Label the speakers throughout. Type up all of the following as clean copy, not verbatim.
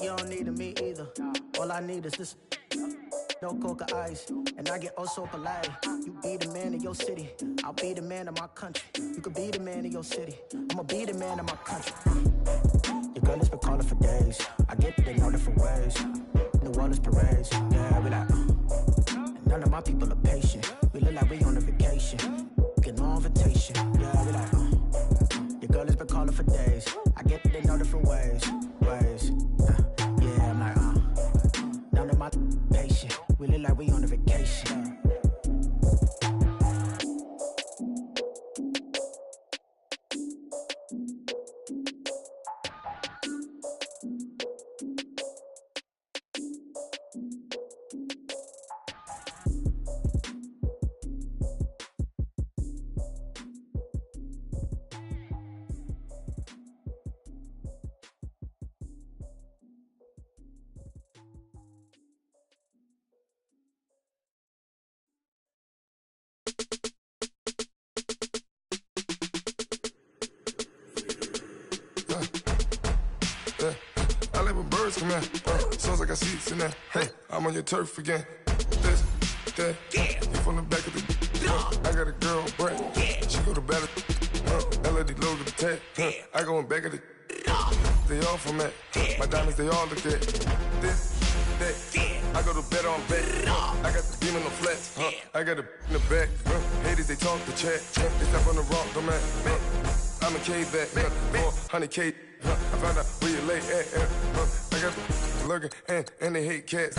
Speaker 1: you don't need me either. All I need is this. No coca ice, and I get oh so polite. You be the man of your city, I'll be the man of my country. You could be the man of your city, I'ma be the man of my country. Your girl has been calling for days, I get they know different ways. New Orleans parades, yeah, we like and none of my people are patient. We look like we on a vacation, get no invitation, yeah, we like your girl has been calling for days, I get they know different ways. Yeah, I'm like none of my patient. We look like we on a vacation.
Speaker 2: I like when birds come in. Sounds like I got seats in there. Hey, I'm on your turf again. This, that, you from the back of the. I got a girl, Brett. She go to battle. LED logo the tag. I go in back of the. They all from that. My diamonds, they all look at. This, that. I go to bed on bed. I got the beam on the flats. I got a in the back. Haters, they talk the chat. They step on the rock, don't man. I'm a K back. 400K. I found out where you lay at. I got the lurking and they hate cats.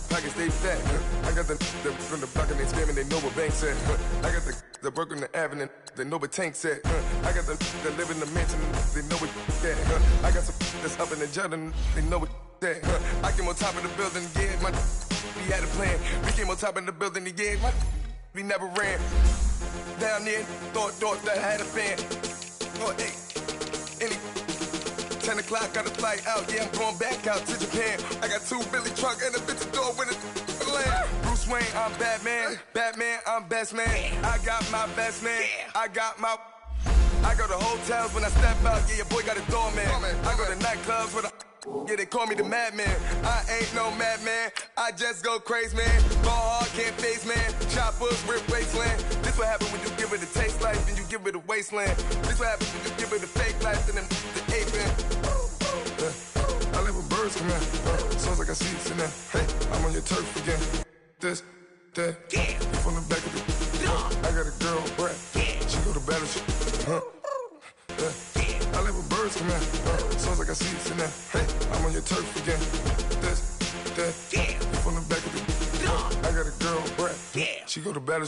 Speaker 2: Pockets they fat. I got the from the block and they scamming, they know what banks at. I got the work on the avenue, they know what tanks at. I got the live in the mansion, they know what that. I got some that's up in the jungle, they know what that. I came on top of the building, yeah, my we had a plan. We came on top of the building, yeah, my we never ran. Down there, thought that I had a fan. Oh, hey, any 10 o'clock, got a flight out, yeah, I'm going back out to Japan. I got 2 Billy truck and a bitch door with a land. Bruce Wayne, I'm Batman. Batman, I'm best man. I got my best man. I go to hotels when I step out, yeah, your boy got a doorman. I go to nightclubs with a yeah, they call me the madman. I ain't no madman, I just go crazy, man. Ball hard, can't face, man. Choppers, rip wasteland. This what happen when you give it a taste life, then you give it a wasteland. This what happens when you give it a fake life, then the ape in. I live with birds come in. Sounds like I see seats in there. Hey, I'm on your turf again. This, that, you from the back of the. I got a girl, Brett. She go to battle. I live with birds come in. Sounds like I see seats in there. Hey, I'm on your turf again. This, that, you from the back of the. I got a girl, Brett. She go to battle.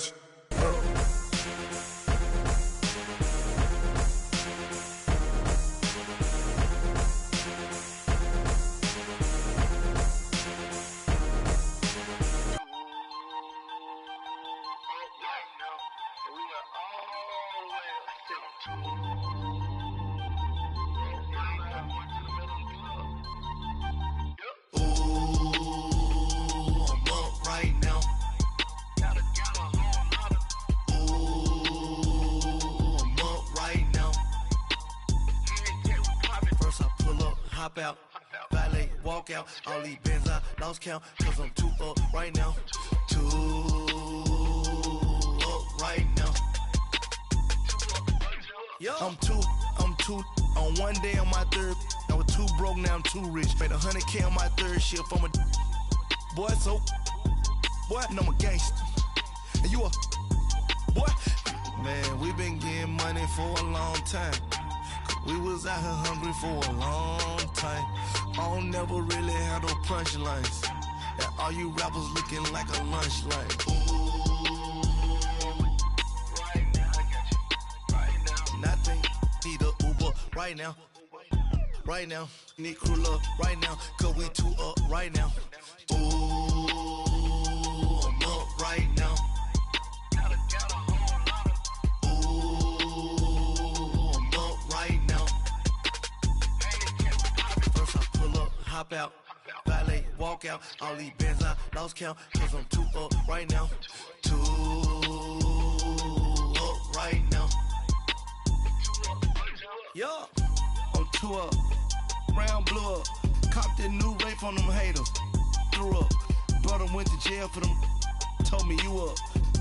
Speaker 3: Out, valet, walk out, all these bins I lost count, cause I'm too up right now, too up right now. Yo. I'm too, on one day on my third, I was too broke, now I'm too rich, made 100K on my third shift from a boy, so, boy, and I'm a gangster, and you a, boy, man, we been getting money for a long time. We was out here hungry for a long time. I don't never really have no punchlines. And all you rappers looking like a lunch line. Right now, I got you. Right now. Nothing, need a Uber right now. Right now, need crew love right now. Cause we too up right now. Ooh, I'm up right now. Hop out, valet, walk out, all these bins I lost count, cause I'm too up right now, too up right now. Yo, I'm too up, round blew up, Cop that new rape on them haters. Threw up. Brother went to jail for them. Told me you up.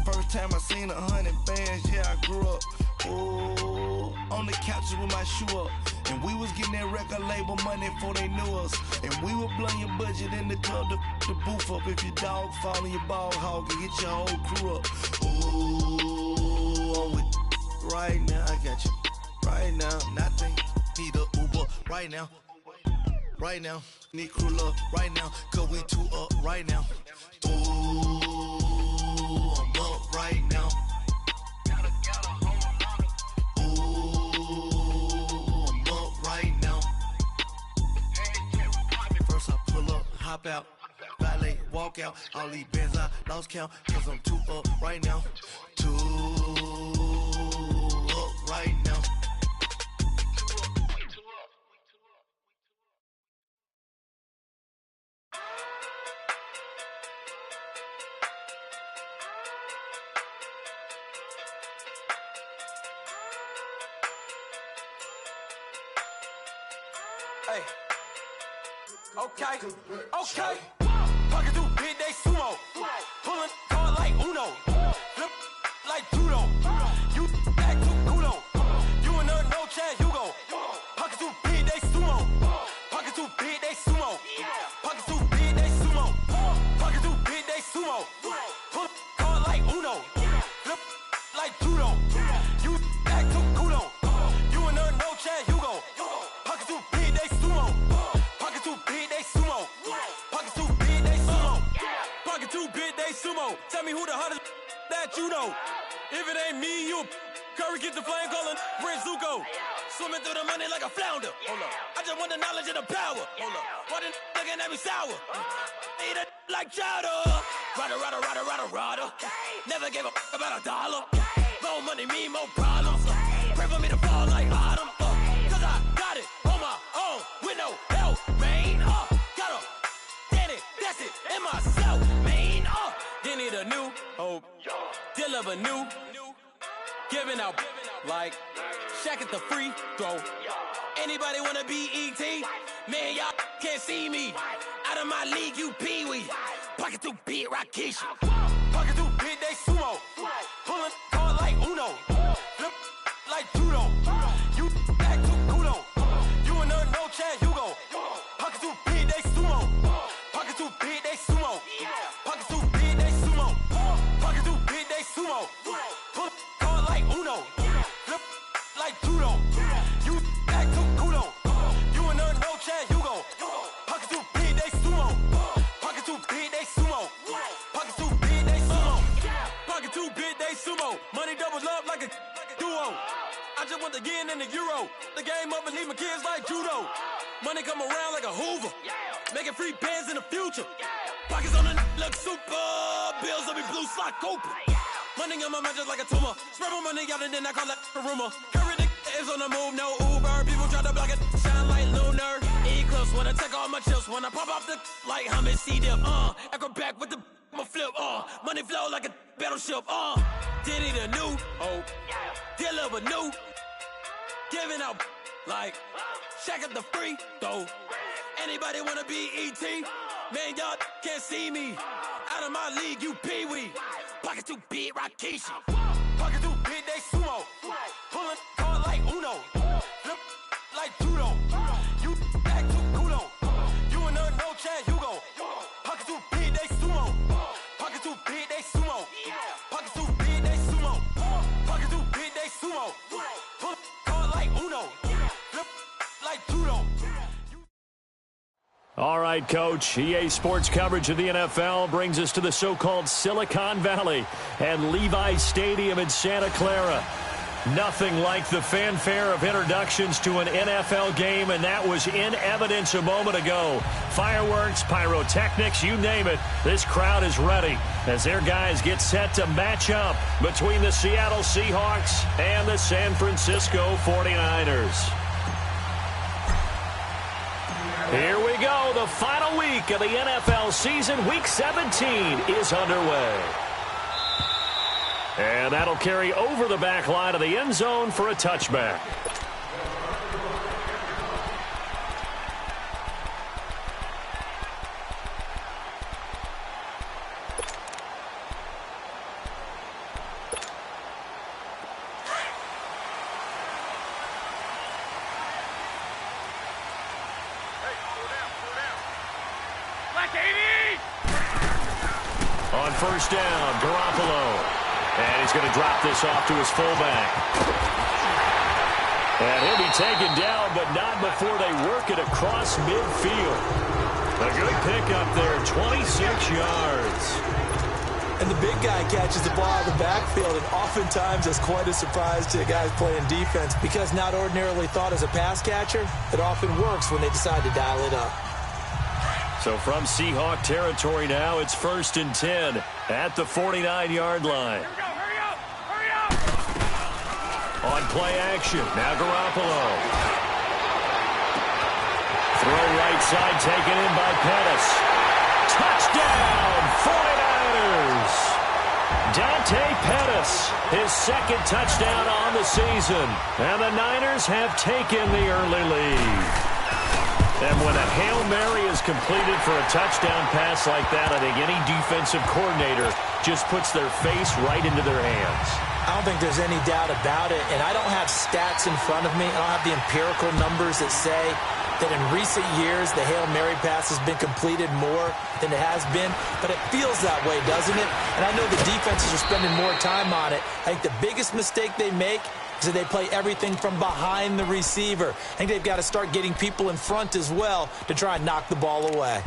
Speaker 3: First time I seen 100 bands, yeah, I grew up. Ooh, on the couches with my shoe up. And we was getting that record label money before they knew us. And we were blowing your budget in the club to boof up. If your dog fall in your ball hog and get your whole crew up. Ooh, I'm with right now, I got you. Right now, nothing. Need a Uber right now. Right now, need crew love right now. Cause we two up right now. Ooh, I'm up right now. Hop out, valet, walk out. All these bands I lost count, cause I'm too up right now. Too up right now.
Speaker 4: Hey. Okay. Pocket too big, they sumo. Pulling card like Uno. Flip like judo. You act too culo. You and her, no chance, you go. Pocket too big, they sumo. Pocket too big, they sumo. Pocket too big, they sumo. Pocket too big, they sumo. Pull card like Uno. Flip like judo. You act too culo. You and her, no chance, you go. Pocket too big, they sumo. Pocket too big, they sumo. Pocket too big, they sumo. Pocket too big, they sumo. Tell me who the hottest that you know. If it ain't me, you Curry get the flame calling Prince Zuko. Swimming through the money like a flounder. Hold up. I just want the knowledge and the power. Hold up. Why the looking at me sour? Eat it like chowder. Rada. Never gave a about $1. More money, me, more problems. Pray for me to fall like autumn. Cause I got it on my own with no help, man. Gotta stand it, that's it, in myself, man. Then need a new hope, deliver new, giving out like Shaq at the free throw. Anybody wanna be ET? Man, y'all can't see me. Out of my league, you pee-wee. Pocket too big, Rakesh. Pocket too big, they sumo. Pulling card like Uno. Flip like judo. You act too culo. You and her, no chance, you go. Pocket too big, they sumo. Pocket too big, they sumo. Pocket too big, they sumo. Pocket too big, they sumo. Pull card like Uno. Flip like judo. You act too culo. You and her, no chance, you go. Pocket too big, they sumo. Pocket too big, they sumo. Pocket too big, they sumo. Pocket too big, they sumo. Money doubles up like a duo. I just want the yen and the euro. The game up and leave my kids like judo. Money come around like a Hoover. Making free bands in the future. Pockets on the look super. Bills on me blue slot Cooper. Money on my mind just like a tumor. Spread my money out and then I call that a rumor. Curry the is on the move, no Uber. People try to block it, shine like lunar. Eclipse when I take all my chips. When I pop off the like hummus C-dip. Acrobat with the I'ma flip. Money flow like a battleship. Did it a new hope. Deliver new. Giving out like Shaq at the free throw. Anybody wanna be ET? Man, y'all can't see me. Out of my league, you pee-wee. Pocket too big, Rakesh. Pocket too big, they sumo. Pulling card like Uno. Flip like judo. You act too culo. You and her, no chance, you go. Pocket too big, they sumo. Pocket too big, they sumo. Pocket too big, they sumo. Pocket too big, they sumo. Pull card like Uno. Flip like judo.
Speaker 5: All right, Coach. EA Sports coverage of the NFL brings us to the so-called Silicon Valley and Levi's Stadium in Santa Clara. Nothing like the fanfare of introductions to an NFL game, and that was in evidence a moment ago. Fireworks, pyrotechnics, you name it. This crowd is ready as their guys get set to match up between the Seattle Seahawks and the San Francisco 49ers. Here we go. The final week of the NFL season. Week 17 is underway. And that'll carry over the back line of the end zone for a touchback. On first down, Garoppolo. And he's going to drop this off to his fullback. And he'll be taken down, but not before they work it across midfield. A good pickup there, 26 yards.
Speaker 6: And the big guy catches the ball out of the backfield, and oftentimes it's quite a surprise to the guys playing defense because not ordinarily thought as a pass catcher, it often works when they decide to dial it up.
Speaker 5: So from Seahawk territory now, it's 1st and 10 at the 49-yard line.
Speaker 4: Hurry up!
Speaker 5: On play action, now Garoppolo. Throw right side taken in by Pettis. Touchdown, 49ers! Dante Pettis, his second touchdown on the season. And the Niners have taken the early lead. And when a Hail Mary is completed for a touchdown pass like that, I think any defensive coordinator just puts their face right into their hands.
Speaker 6: I don't think there's any doubt about it, and I don't have stats in front of me. I don't have the empirical numbers that say that in recent years the Hail Mary pass has been completed more than it has been, but it feels that way, doesn't it? And I know the defenses are spending more time on it. I think the biggest mistake they make is that they play everything from behind the receiver. I think they've got to start getting people in front as well to try and knock the ball away.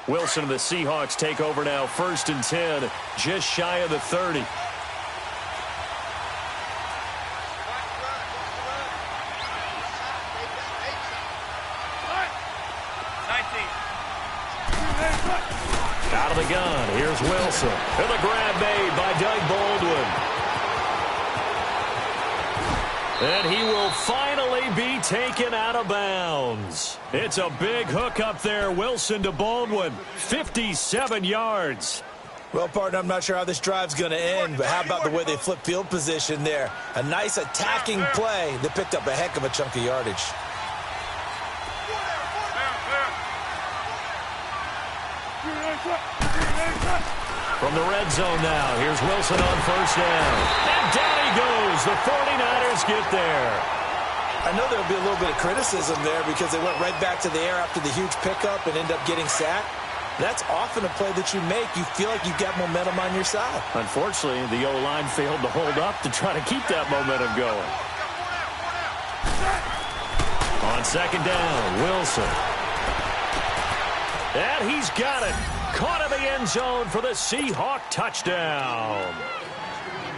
Speaker 5: Wilson and the Seahawks take over now, 1st and 10, just shy of the 30. Out of the gun, here's Wilson. And the grab made by Doug Baldwin. And he will finally be taken out of bounds. It's a big hook up there, Wilson to Baldwin, 57 yards.
Speaker 6: Well, partner, I'm not sure how this drive's going to end, but how about the way they flip field position there? A nice attacking play that picked up a heck of a chunk of yardage.
Speaker 5: From the red zone now, here's Wilson on first down. And down he goes. The 49ers get there.
Speaker 6: I know there'll be a little bit of criticism there because they went right back to the air after the huge pickup and ended up getting sacked. That's often a play that you make. You feel like you've got momentum on your side.
Speaker 5: Unfortunately, the O-line failed to hold up to try to keep that momentum going. On second down, Wilson. And he's got it. Caught in the end zone for the Seahawk touchdown.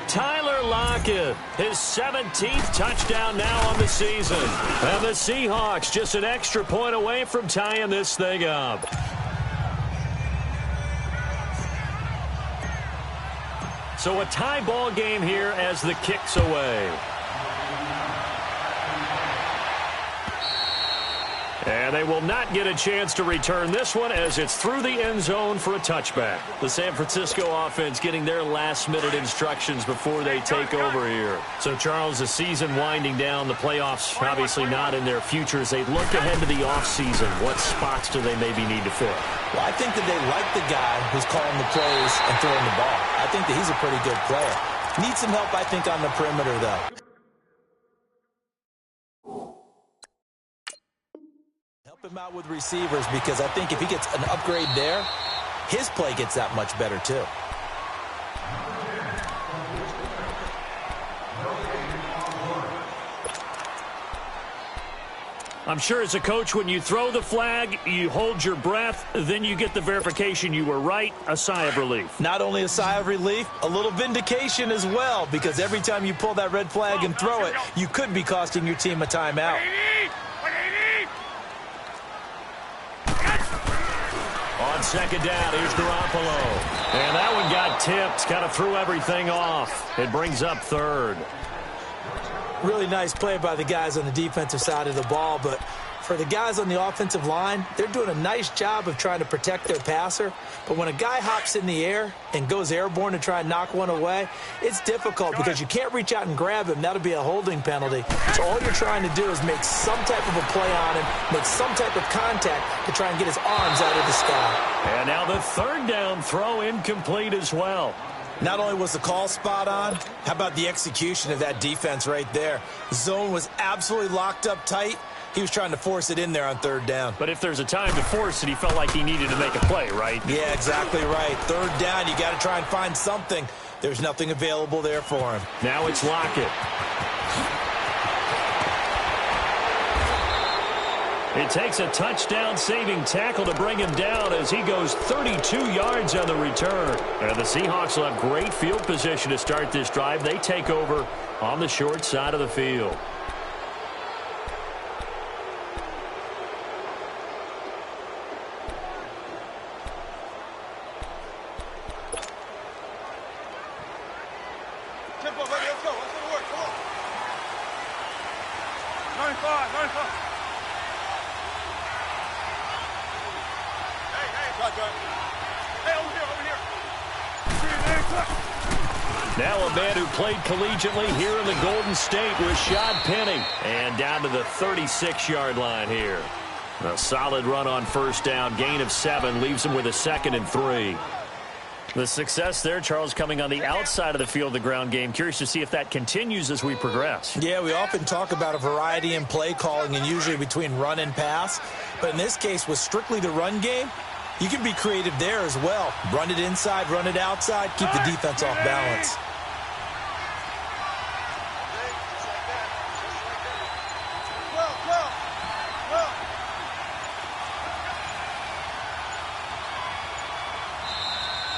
Speaker 5: Tyler Lockett, his 17th touchdown now on the season. And the Seahawks just an extra point away from tying this thing up. So a tie ball game here as the kick's away. And they will not get a chance to return this one as it's through the end zone for a touchback. The San Francisco offense getting their last-minute instructions before they take over here. So, Charles, the season winding down, the playoffs obviously not in their future. As they look ahead to the offseason, what spots do they maybe need to fill?
Speaker 6: Well, I think that they like the guy who's calling the plays and throwing the ball. I think that he's a pretty good player. Needs some help, I think, on the perimeter, though. Him out with receivers because I think if he gets an upgrade there, his play gets that much better too.
Speaker 5: I'm sure as a coach, when you throw the flag, you hold your breath, then you get the verification you were right, a sigh of relief.
Speaker 6: Not only a sigh of relief, a little vindication as well, because every time you pull that red flag and throw it, you could be costing your team a timeout.
Speaker 5: On second down, here's Garoppolo. And that one got tipped, kind of threw everything off. It brings up third.
Speaker 6: Really nice play by the guys on the defensive side of the ball, but for the guys on the offensive line, they're doing a nice job of trying to protect their passer. But when a guy hops in the air and goes airborne to try and knock one away, it's difficult because you can't reach out and grab him. That'll be a holding penalty. So all you're trying to do is make some type of a play on him, make some type of contact to try and get his arms out of the sky.
Speaker 5: And now the third down throw incomplete as well.
Speaker 6: Not only was the call spot on, how about the execution of that defense right there? The zone was absolutely locked up tight. He was trying to force it in there on third down.
Speaker 5: But if there's a time to force it, he felt like he needed to make a play, right?
Speaker 6: Yeah, exactly right. Third down, you got to try and find something. There's nothing available there for him.
Speaker 5: Now it's Lockett. It takes a touchdown-saving tackle to bring him down as he goes 32 yards on the return. And the Seahawks will have great field position to start this drive. They take over on the short side of the field.
Speaker 7: Tempo, baby, let's go. Let's go to work. Come on. 95, 95. Hey, over here.
Speaker 5: Now a man who played collegiately here in the Golden State was Rashad Penny. And down to the 36-yard line here. A solid run on first down. Gain of 7 leaves him with a 2nd and 3. The success there, Charles, coming on the outside of the field, the ground game. Curious to see if that continues as we progress.
Speaker 6: Yeah, we often talk about a variety in play calling and usually between run and pass. But in this case, with strictly the run game, you can be creative there as well. Run it inside, run it outside, keep the defense off balance.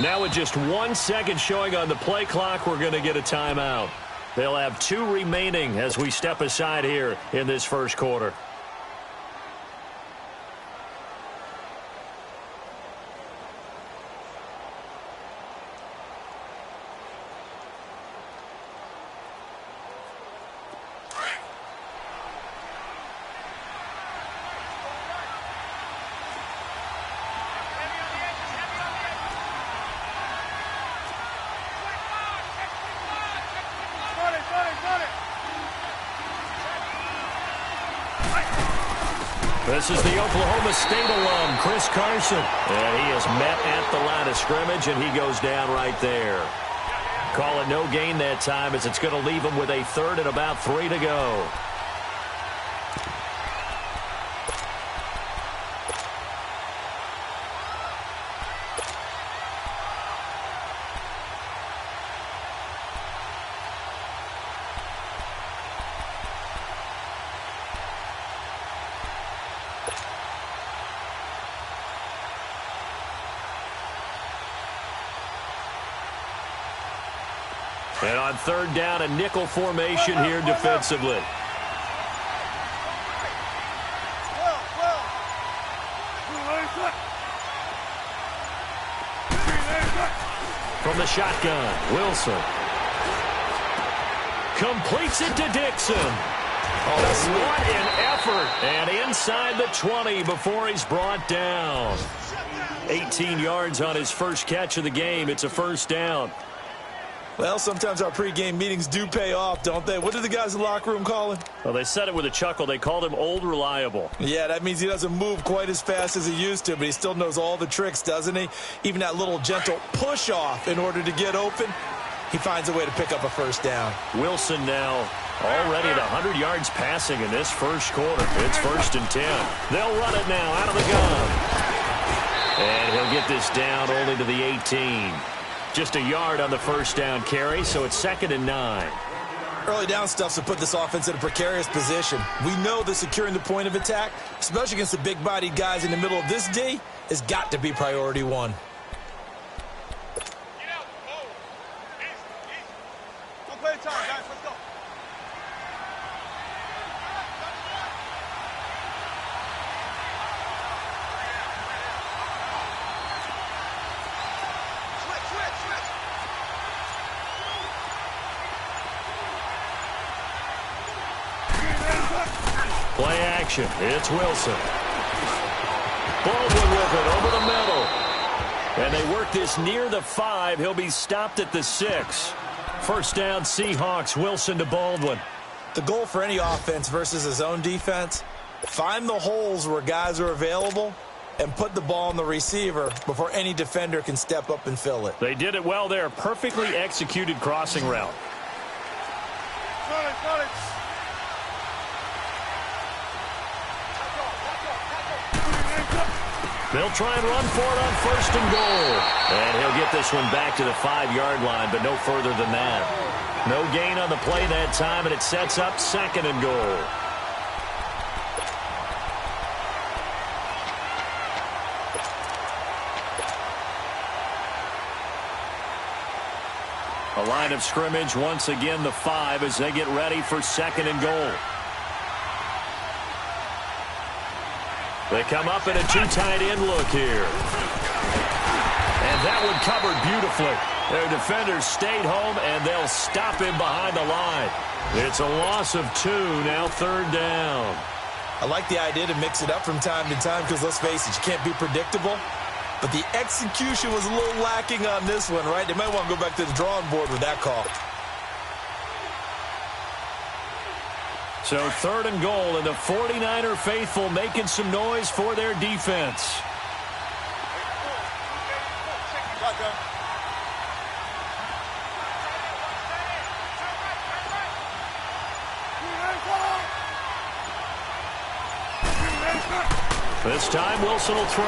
Speaker 5: Now with just 1 second showing on the play clock, we're going to get a timeout. They'll have 2 remaining as we step aside here in this first quarter. This is the Oklahoma State alum, Chris Carson. And he is met at the line of scrimmage, and he goes down right there. Call it no gain that time as it's going to leave him with a 3rd and about 3 to go. And on 3rd down, a nickel formation here defensively. From the shotgun, Wilson. Completes it to Dixon. Oh, what an effort. And inside the 20 before he's brought down. 18 yards on his first catch of the game. It's a first down.
Speaker 6: Well, sometimes our pregame meetings do pay off, don't they? What do the guys in the locker room call him?
Speaker 5: Well, they said it with a chuckle. They called him Old Reliable.
Speaker 6: Yeah, that means he doesn't move quite as fast as he used to, but he still knows all the tricks, doesn't he? Even that little gentle push-off in order to get open, he finds a way to pick up a first down.
Speaker 5: Wilson now already at 100 yards passing in this first quarter. It's 1st and 10. They'll run it now out of the gun. And he'll get this down only to the 18. Just a yard on the first down carry, so it's 2nd and 9.
Speaker 6: Early down stuff's to put this offense in a precarious position. We know that securing the point of attack, especially against the big-bodied guys in the middle of this D, has got to be priority 1.
Speaker 7: Don't play time, guys. Let's go.
Speaker 5: Play action. It's Wilson. Baldwin with it over the middle. And they work this near the 5. He'll be stopped at the 6. First down, Seahawks. Wilson to Baldwin.
Speaker 6: The goal for any offense versus a zone defense, find the holes where guys are available and put the ball on the receiver before any defender can step up and fill it.
Speaker 5: They did it well there. Perfectly executed crossing route. They'll try and run for it on 1st and goal. And he'll get this one back to the 5-yard line, but no further than that. No gain on the play that time, and it sets up 2nd and goal. A line of scrimmage, once again the 5 as they get ready for 2nd and goal. They come up in a 2 tight end look here. And that one covered beautifully. Their defenders stayed home, and they'll stop him behind the line. It's a loss of 2, now 3rd down.
Speaker 6: I like the idea to mix it up from time to time because, let's face it, you can't be predictable. But the execution was a little lacking on this one, right? They might want to go back to the drawing board with that call.
Speaker 5: So 3rd and goal, and the 49er faithful making some noise for their defense. This time Wilson will throw.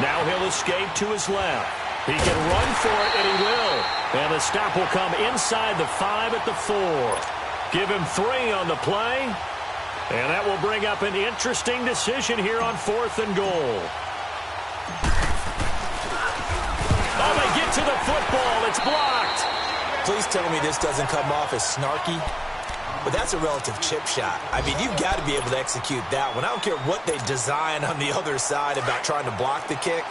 Speaker 5: Now he'll escape to his left. He can run for it, and he will. And the stop will come inside the 5 at the 4. Give him 3 on the play. And that will bring up an interesting decision here on 4th and goal. Oh, they get to the football. It's blocked.
Speaker 6: Please tell me this doesn't come off as snarky. But that's a relative chip shot. I mean, you've got to be able to execute that one. I don't care what they design on the other side about trying to block the kick.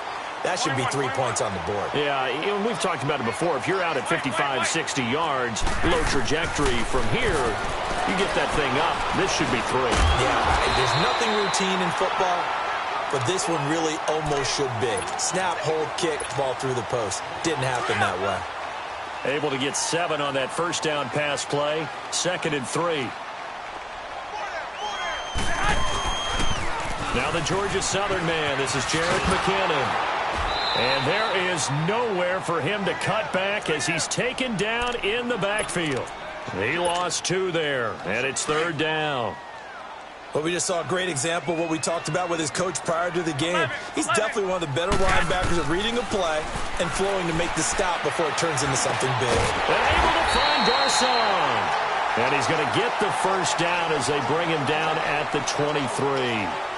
Speaker 6: That should be 3 points on the board.
Speaker 5: Yeah, we've talked about it before. If you're out at 55, 60 yards, low trajectory from here, you get that thing up. This should be 3.
Speaker 6: Yeah, there's nothing routine in football, but this one really almost should be. Snap, hold, kick, ball through the post. Didn't happen that way.
Speaker 5: Able to get 7 on that 1st down pass play. 2nd and 3. Now the Georgia Southern man. This is Jerick McKinnon. And there is nowhere for him to cut back as he's taken down in the backfield. He lost 2 there, and it's 3rd down.
Speaker 6: Well, we just saw a great example of what we talked about with his coach prior to the game. He's definitely one of the better linebackers at reading a play and flowing to make the stop before it turns into something big.
Speaker 5: And able to find Garcon. And he's going to get the 1st down as they bring him down at the 23.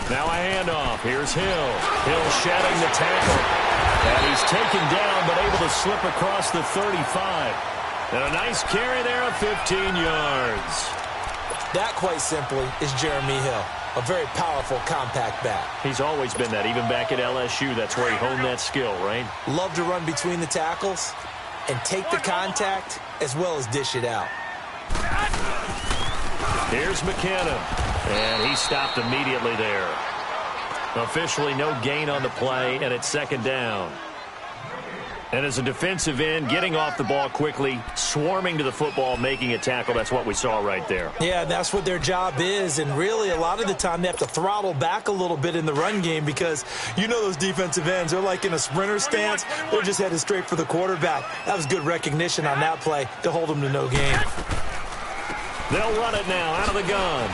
Speaker 5: Now a handoff. Here's Hill. Hill shedding the tackle. And he's taken down but able to slip across the 35. And a nice carry there of 15 yards.
Speaker 6: That, quite simply, is Jeremy Hill. A very powerful, compact back.
Speaker 5: He's always been that. Even back at LSU, that's where he honed that skill, right?
Speaker 6: Love to run between the tackles and take the contact as well as dish it out.
Speaker 5: Here's McKinnon. And he stopped immediately there. Officially no gain on the play, and it's 2nd down. And as a defensive end, getting off the ball quickly, swarming to the football, making a tackle, that's what we saw right there.
Speaker 6: Yeah, that's what their job is, and really a lot of the time they have to throttle back a little bit in the run game because you know those defensive ends, they're like in a sprinter stance. They're just headed straight for the quarterback. That was good recognition on that play to hold them to no gain.
Speaker 5: They'll run it now out of the gun.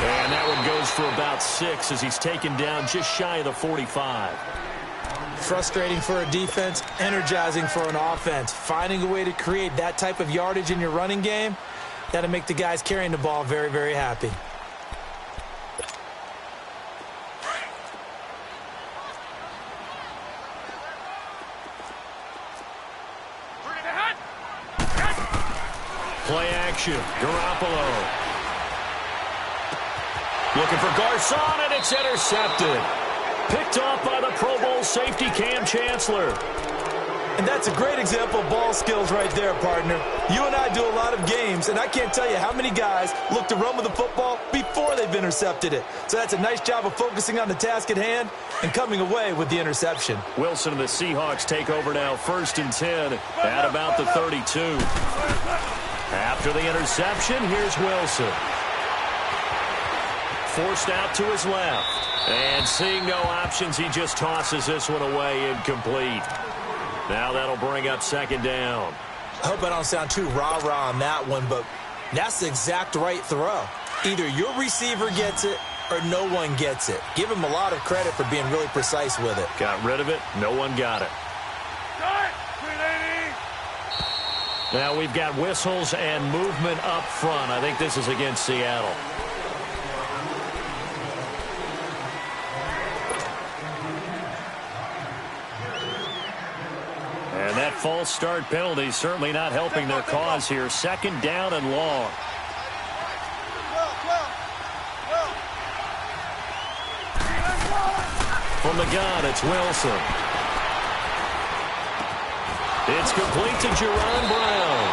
Speaker 5: And that one goes for about 6 as he's taken down just shy of the 45.
Speaker 6: Frustrating for a defense, energizing for an offense. Finding a way to create that type of yardage in your running game, that'll make the guys carrying the ball very, very happy.
Speaker 5: Play action. Garoppolo. Looking for Garcon, and it's intercepted. Picked off by the Pro Bowl safety Cam Chancellor.
Speaker 6: And that's a great example of ball skills right there, partner. You and I do a lot of games, and I can't tell you how many guys look to run with the football before they've intercepted it. So that's a nice job of focusing on the task at hand and coming away with the interception.
Speaker 5: Wilson and the Seahawks take over now, 1st and 10 at about the 32. After the interception, here's Wilson. forced out to his left. And seeing no options, he just tosses this one away incomplete. Now that'll bring up second down.
Speaker 6: I hope I don't sound too rah-rah on that one, but that's the exact right throw. Either your receiver gets it or no one gets it. Give him a lot of credit for being really precise with it.
Speaker 5: Got rid of it. No one got it. Now we've got whistles and movement up front. I think this is against Seattle. And that false start penalty certainly not helping their cause here. Second down and long. From the gun, it's Wilson. It's complete to Jerron Brown.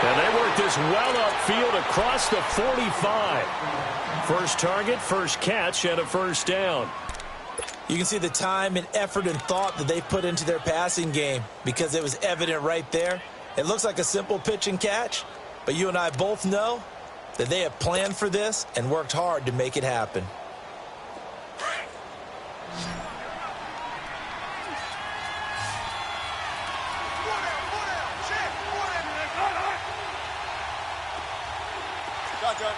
Speaker 5: And they work this well upfield across the 45. First target, first catch, and a first down.
Speaker 6: You can see the time and effort and thought that they put into their passing game because it was evident right there. It looks like a simple pitch and catch, but you and I both know that they have planned for this and worked hard to make it happen.
Speaker 7: Shotgun.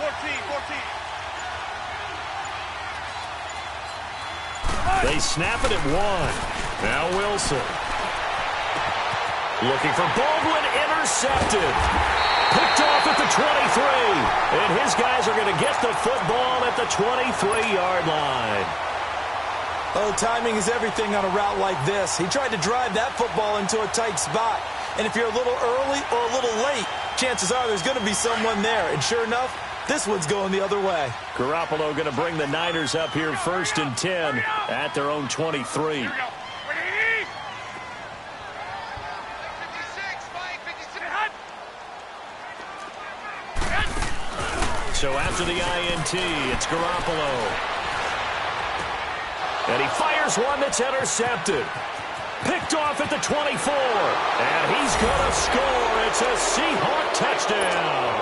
Speaker 7: 14.
Speaker 5: They snap it at one. Now Wilson. Looking for Baldwin, intercepted. Picked off at the 23. And his guys are going to get the football at the 23-yard line.
Speaker 6: Oh, timing is everything on a route like this. He tried to drive that football into a tight spot. And if you're a little early or a little late, chances are there's going to be someone there. And sure enough, this one's going the other way.
Speaker 5: Garoppolo going to bring the Niners up here 1st and 10 at their own 23. So after the INT, it's Garoppolo. And he fires one that's intercepted. Picked off at the 24. And he's going to score. It's a Seahawk touchdown.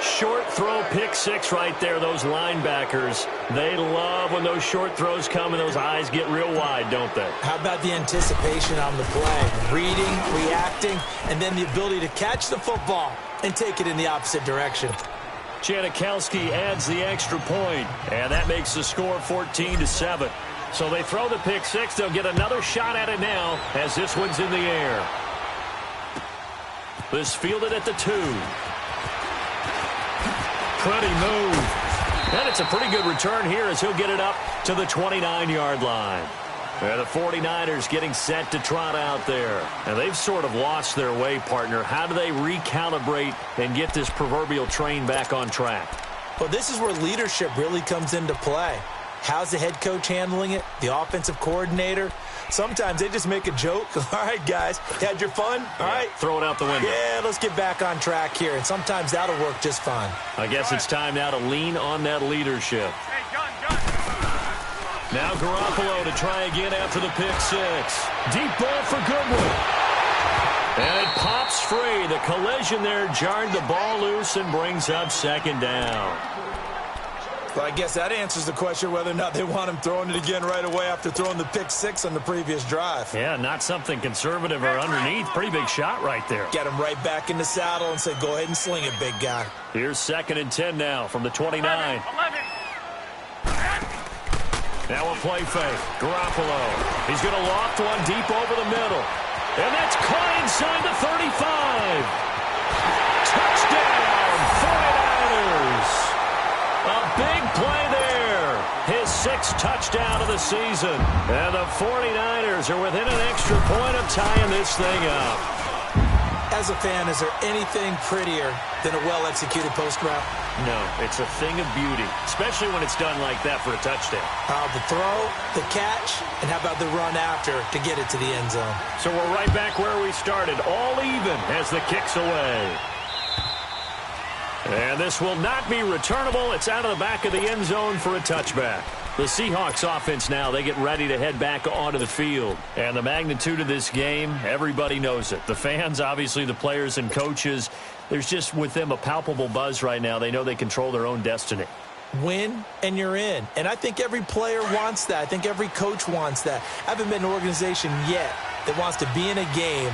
Speaker 5: Short throw, pick six right there. Those linebackers, they love when those short throws come and those eyes get real wide, don't they?
Speaker 6: How about the anticipation on the play? Reading, reacting, and then the ability to catch the football and take it in the opposite direction.
Speaker 5: Janikowski adds the extra point, and that makes the score 14-7. So they throw the pick six. They'll get another shot at it now as this one's in the air. This fielded at the 2. Pretty move. And it's a pretty good return here as he'll get it up to the 29-yard line. And the 49ers getting set to trot out there. And they've sort of lost their way, partner. How do they recalibrate and get this proverbial train back on track?
Speaker 6: Well, this is where leadership really comes into play. How's the head coach handling it? The offensive coordinator? Sometimes they just make a joke. All right, guys, had your fun? All right.
Speaker 5: Throw it out the window.
Speaker 6: Yeah, let's get back on track here. And sometimes that'll work just fine.
Speaker 5: I guess it's time now to lean on that leadership.
Speaker 7: Hey, gun.
Speaker 5: Now Garoppolo to try again after the pick six. Deep ball for Goodwin. And it pops free. The collision there jarred the ball loose and brings up second down.
Speaker 6: Well, I guess that answers the question whether or not they want him throwing it again right away after throwing the pick six on the previous drive.
Speaker 5: Yeah, not something conservative or underneath. Pretty big shot right there.
Speaker 6: Get him right back in the saddle and say, go ahead and sling it, big guy.
Speaker 5: Here's 2nd and 10 now from the 29.
Speaker 7: 11.
Speaker 5: Now a play fake. Garoppolo. He's going to loft one deep over the middle. And that's caught inside the 35. Touchdown, 49ers. A big play there. His 6th touchdown of the season. And the 49ers are within an extra point of tying this thing up.
Speaker 6: As a fan, is there anything prettier than a well-executed post route?
Speaker 5: No, it's a thing of beauty, especially when it's done like that for a touchdown.
Speaker 6: The throw, the catch, and how about the run after to get it to the end zone?
Speaker 5: So we're right back where we started, all even as the kick's away. And this will not be returnable. It's out of the back of the end zone for a touchback. The Seahawks offense now, they get ready to head back onto the field. And the magnitude of this game, everybody knows it. The fans, obviously the players and coaches, there's just with them a palpable buzz right now. They know they control their own destiny.
Speaker 6: Win and you're in. And I think every player wants that. I think every coach wants that. I haven't been an organization yet that wants to be in a game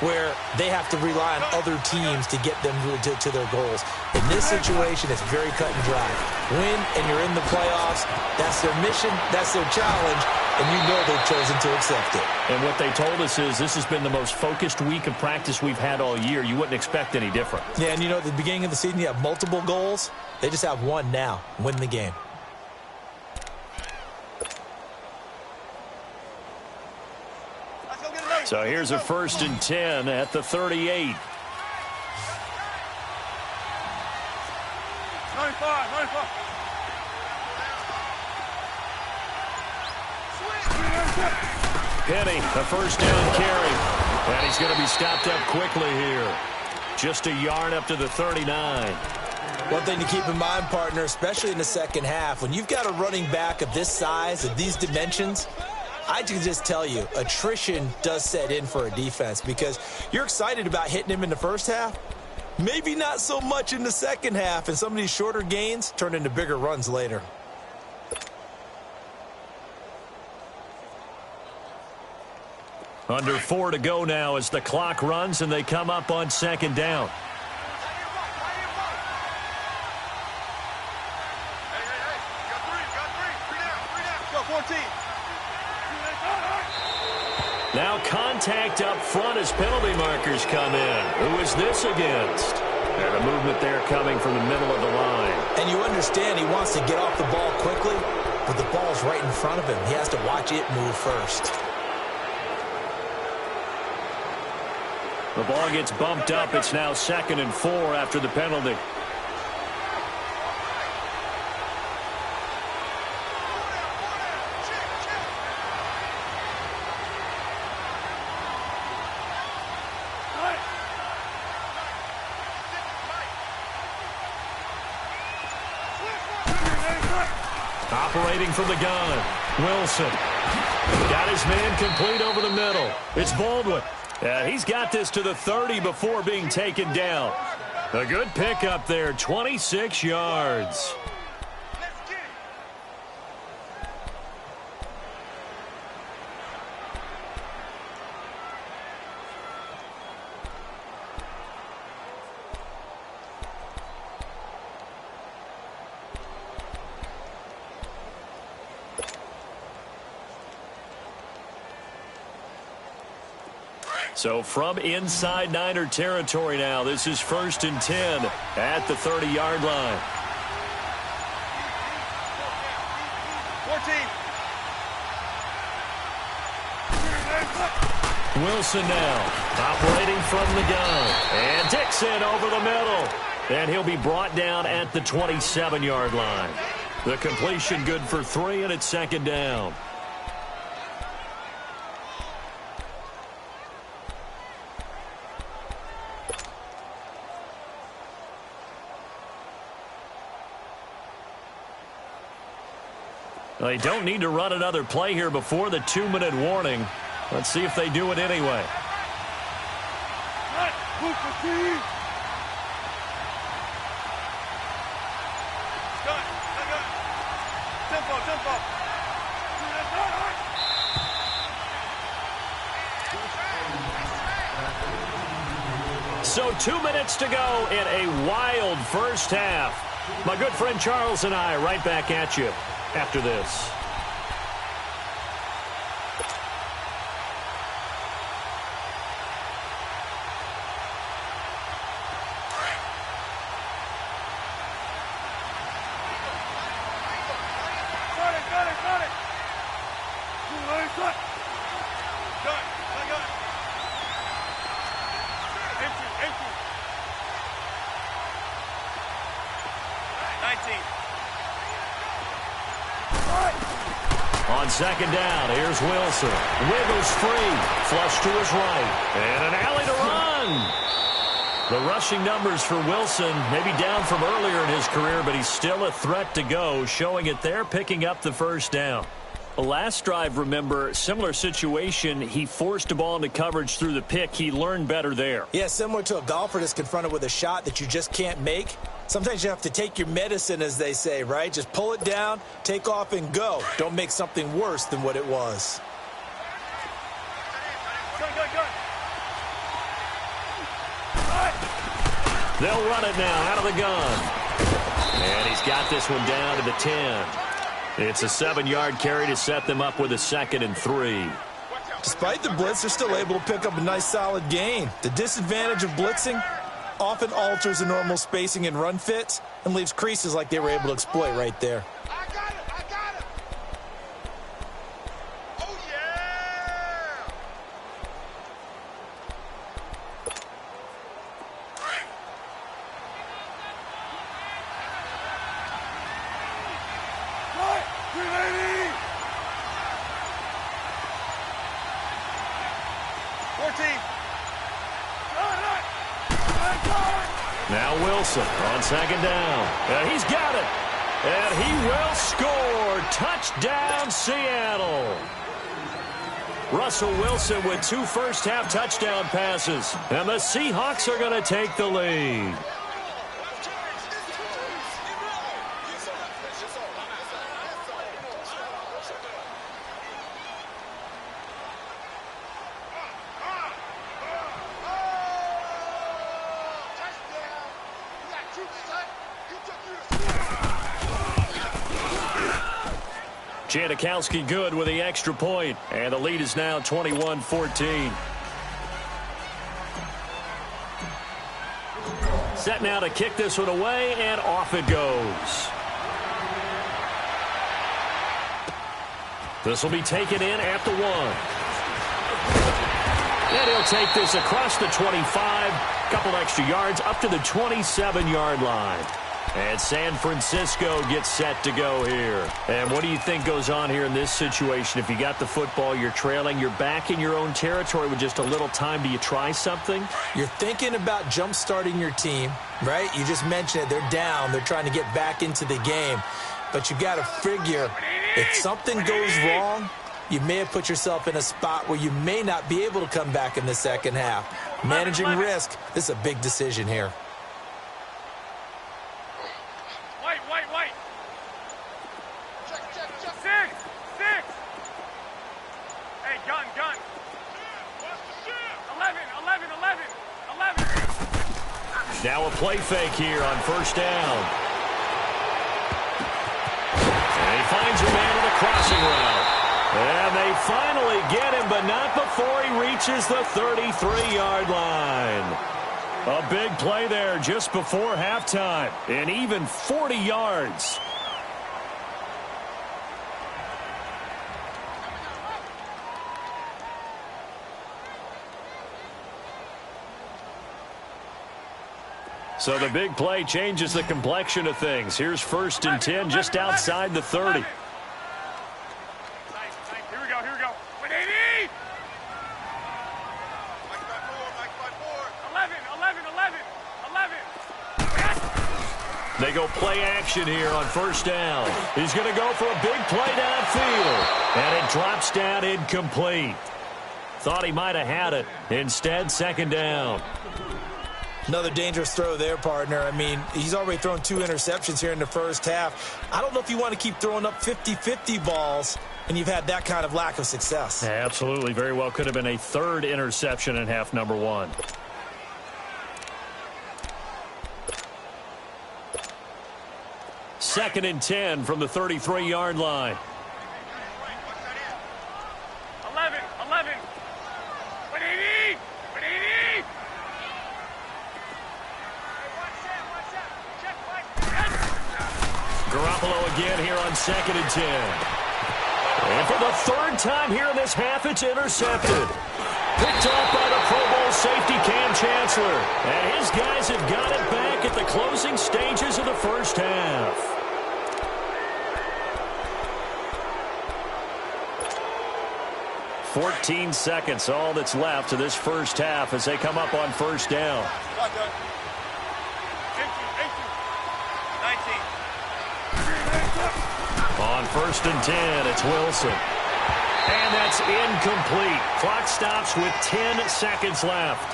Speaker 6: where they have to rely on other teams to get them to their goals. In this situation, it's very cut and dry. Win, and you're in the playoffs. That's their mission. That's their challenge. And you know they've chosen to accept it.
Speaker 5: And what they told us is this has been the most focused week of practice we've had all year. You wouldn't expect any different.
Speaker 6: Yeah, and you know, at the beginning of the season, you have multiple goals. They just have one now. Win the game.
Speaker 5: So here's a 1st and 10 at the 38.
Speaker 7: 95.
Speaker 5: Penny, a first down carry. And he's going to be stopped up quickly here. Just a yard up to the 39.
Speaker 6: One thing to keep in mind, partner, especially in the second half, when you've got a running back of this size, of these dimensions, I can just tell you, attrition does set in for a defense because you're excited about hitting him in the first half. Maybe not so much in the second half, and some of these shorter gains turn into bigger runs later.
Speaker 5: Under 4 to go now as the clock runs and they come up on 2nd down. Now contact up front as penalty markers come in. Who is this against? And a movement there coming from the middle of the line.
Speaker 6: And you understand he wants to get off the ball quickly, but the ball's right in front of him. He has to watch it move first.
Speaker 5: The ball gets bumped up. It's now 2nd and 4 after the penalty. Operating from the gun, Wilson. Got his man complete over the middle. It's Baldwin. He's got this to the 30 before being taken down. A good pickup there, 26 yards. So from inside Niner territory now, this is 1st and 10 at the 30-yard line.
Speaker 7: 14.
Speaker 5: Wilson now operating from the gun. And Dixon over the middle. And he'll be brought down at the 27-yard line. The completion good for 3, and it's 2nd down. They don't need to run another play here before the 2-minute warning. Let's see if they do it anyway. So 2 minutes to go in a wild first half. My good friend Charles and I right back at you after this.
Speaker 7: Got it. Entry. 19.
Speaker 5: On 2nd down, here's Wilson. Wiggles free. Flush to his right. And an alley to run. The rushing numbers for Wilson, maybe down from earlier in his career, but he's still a threat to go, showing it there, picking up the first down. The last drive, remember, similar situation. He forced a ball into coverage through the pick. He learned better there.
Speaker 6: Yeah, similar to a golfer that's confronted with a shot that you just can't make. Sometimes you have to take your medicine, as they say, right? Just pull it down, take off, and go. Don't make something worse than what it was.
Speaker 5: They'll run it now out of the gun. And he's got this one down to the 10. It's a 7-yard carry to set them up with a 2nd and 3.
Speaker 6: Despite the blitz, they're still able to pick up a nice solid gain. The disadvantage of blitzing often alters the normal spacing and run fits and leaves creases like they were able to exploit right there.
Speaker 7: I got it. Oh, yeah. Right, 380. 14.
Speaker 5: Now Wilson on 2nd down. And he's got it. And he will score. Touchdown, Seattle. Russell Wilson with 2 first-half touchdown passes. And the Seahawks are going to take the lead. Janikowski good with the extra point, and the lead is now 21-14. Set now to kick this one away, and off it goes. This will be taken in at the 1. And he'll take this across the 25, couple extra yards up to the 27-yard line. And San Francisco gets set to go here. And what do you think goes on here in this situation? If you got the football, you're trailing, you're back in your own territory with just a little time. Do you try something?
Speaker 6: You're thinking about jump-starting your team, right? You just mentioned it. They're down. They're trying to get back into the game. But you got to figure if something goes wrong, you may have put yourself in a spot where you may not be able to come back in the second half. Managing risk, this is a big decision here.
Speaker 7: White. Check. 6. Hey, gun. 11.
Speaker 5: Now a play fake here on 1st down. And he finds a man on a crossing route. And they finally get him, but not before he reaches the 33-yard line. A big play there just before halftime, and even 40 yards. So the big play changes the complexion of things. Here's 1st and 10 just outside the 30.
Speaker 7: Here we go. 180.
Speaker 5: They go play action here on 1st down. He's going to go for a big play downfield. And it drops down incomplete. Thought he might have had it. Instead, 2nd down.
Speaker 6: Another dangerous throw there, partner. I mean, he's already thrown 2 interceptions here in the first half. I don't know if you want to keep throwing up 50-50 balls, and you've had that kind of lack of success.
Speaker 5: Absolutely. Very well could have been a 3rd interception in half number 1. Second and 10 from the 33-yard line.
Speaker 7: 11. 180.
Speaker 5: Garoppolo again here on 2nd and 10. And for the 3rd time here in this half, it's intercepted. Picked off by the Pro Bowl safety Cam Chancellor. And his guys have got it back at the closing stages of the first half. 14 seconds, all that's left to this first half as they come up on first down.
Speaker 7: 18, 19.
Speaker 5: On first and 10, it's Wilson. And that's incomplete. Clock stops with 10 seconds left.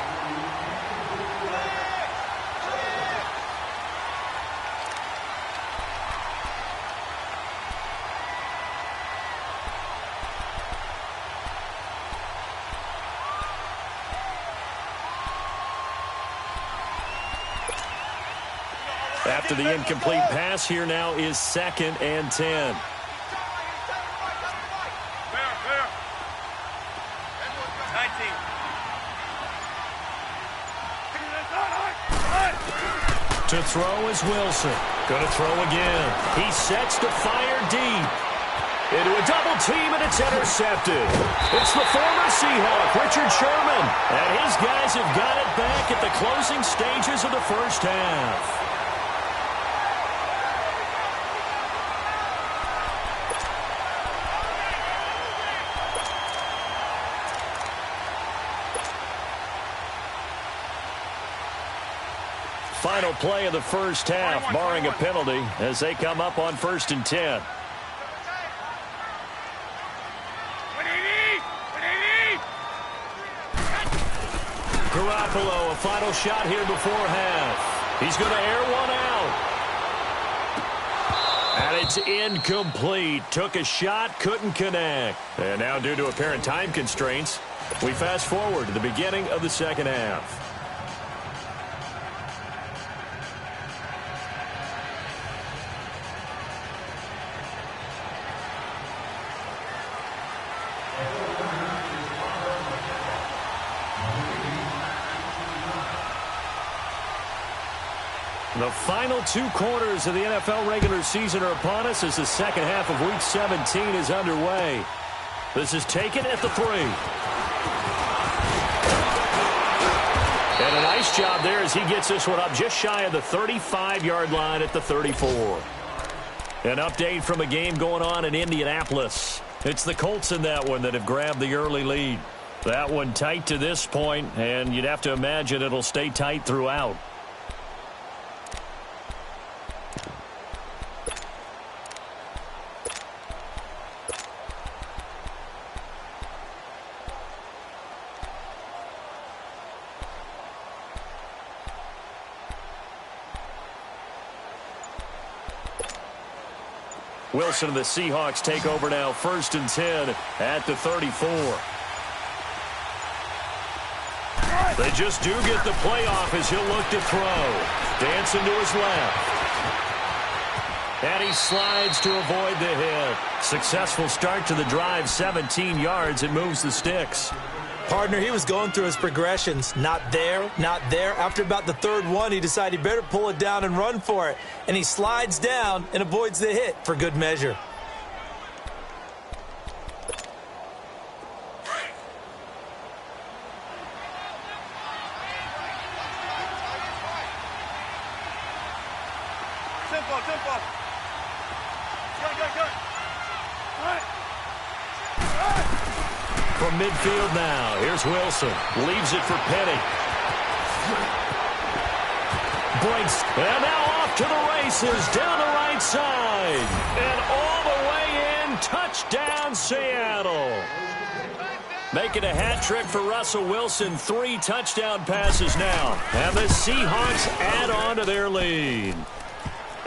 Speaker 5: After the incomplete pass, here now is second and 10. To throw is Wilson. Going to throw again. He sets to fire deep. Into a double team, and it's intercepted. It's the former Seahawk, Richard Sherman. And his guys have got it back at the closing stages of the first half. Final play of the first half, barring a penalty, as they come up on first and 10. Garoppolo, a final shot here before half. He's going to air one out. And it's incomplete. Took a shot, couldn't connect. And now, due to apparent time constraints, we fast forward to the beginning of the second half. The final two quarters of the NFL regular season are upon us as the second half of Week 17 is underway. This is taken at the 3. And a nice job there as he gets this one up just shy of the 35-yard line at the 34. An update from a game going on in Indianapolis. It's the Colts in that one that have grabbed the early lead. That one tight to this point, and you'd have to imagine it'll stay tight throughout. Wilson and the Seahawks take over now, first and 10 at the 34. They just do get the playoff as he'll look to throw. Dancing to his left. And he slides to avoid the hit. Successful start to the drive, 17 yards. It moves the sticks.
Speaker 6: Partner, he was going through his progressions. Not there, not there. After about the third one, he decided he better pull it down and run for it. And he slides down and avoids the hit for good measure.
Speaker 7: Tempo. Good.
Speaker 5: From midfield now, here's Wilson. Leaves it for Penny. Breaks, and now off to the races, down the right side. And all the way in, touchdown Seattle. Making a hat trick for Russell Wilson, 3 touchdown passes now. And the Seahawks add on to their lead.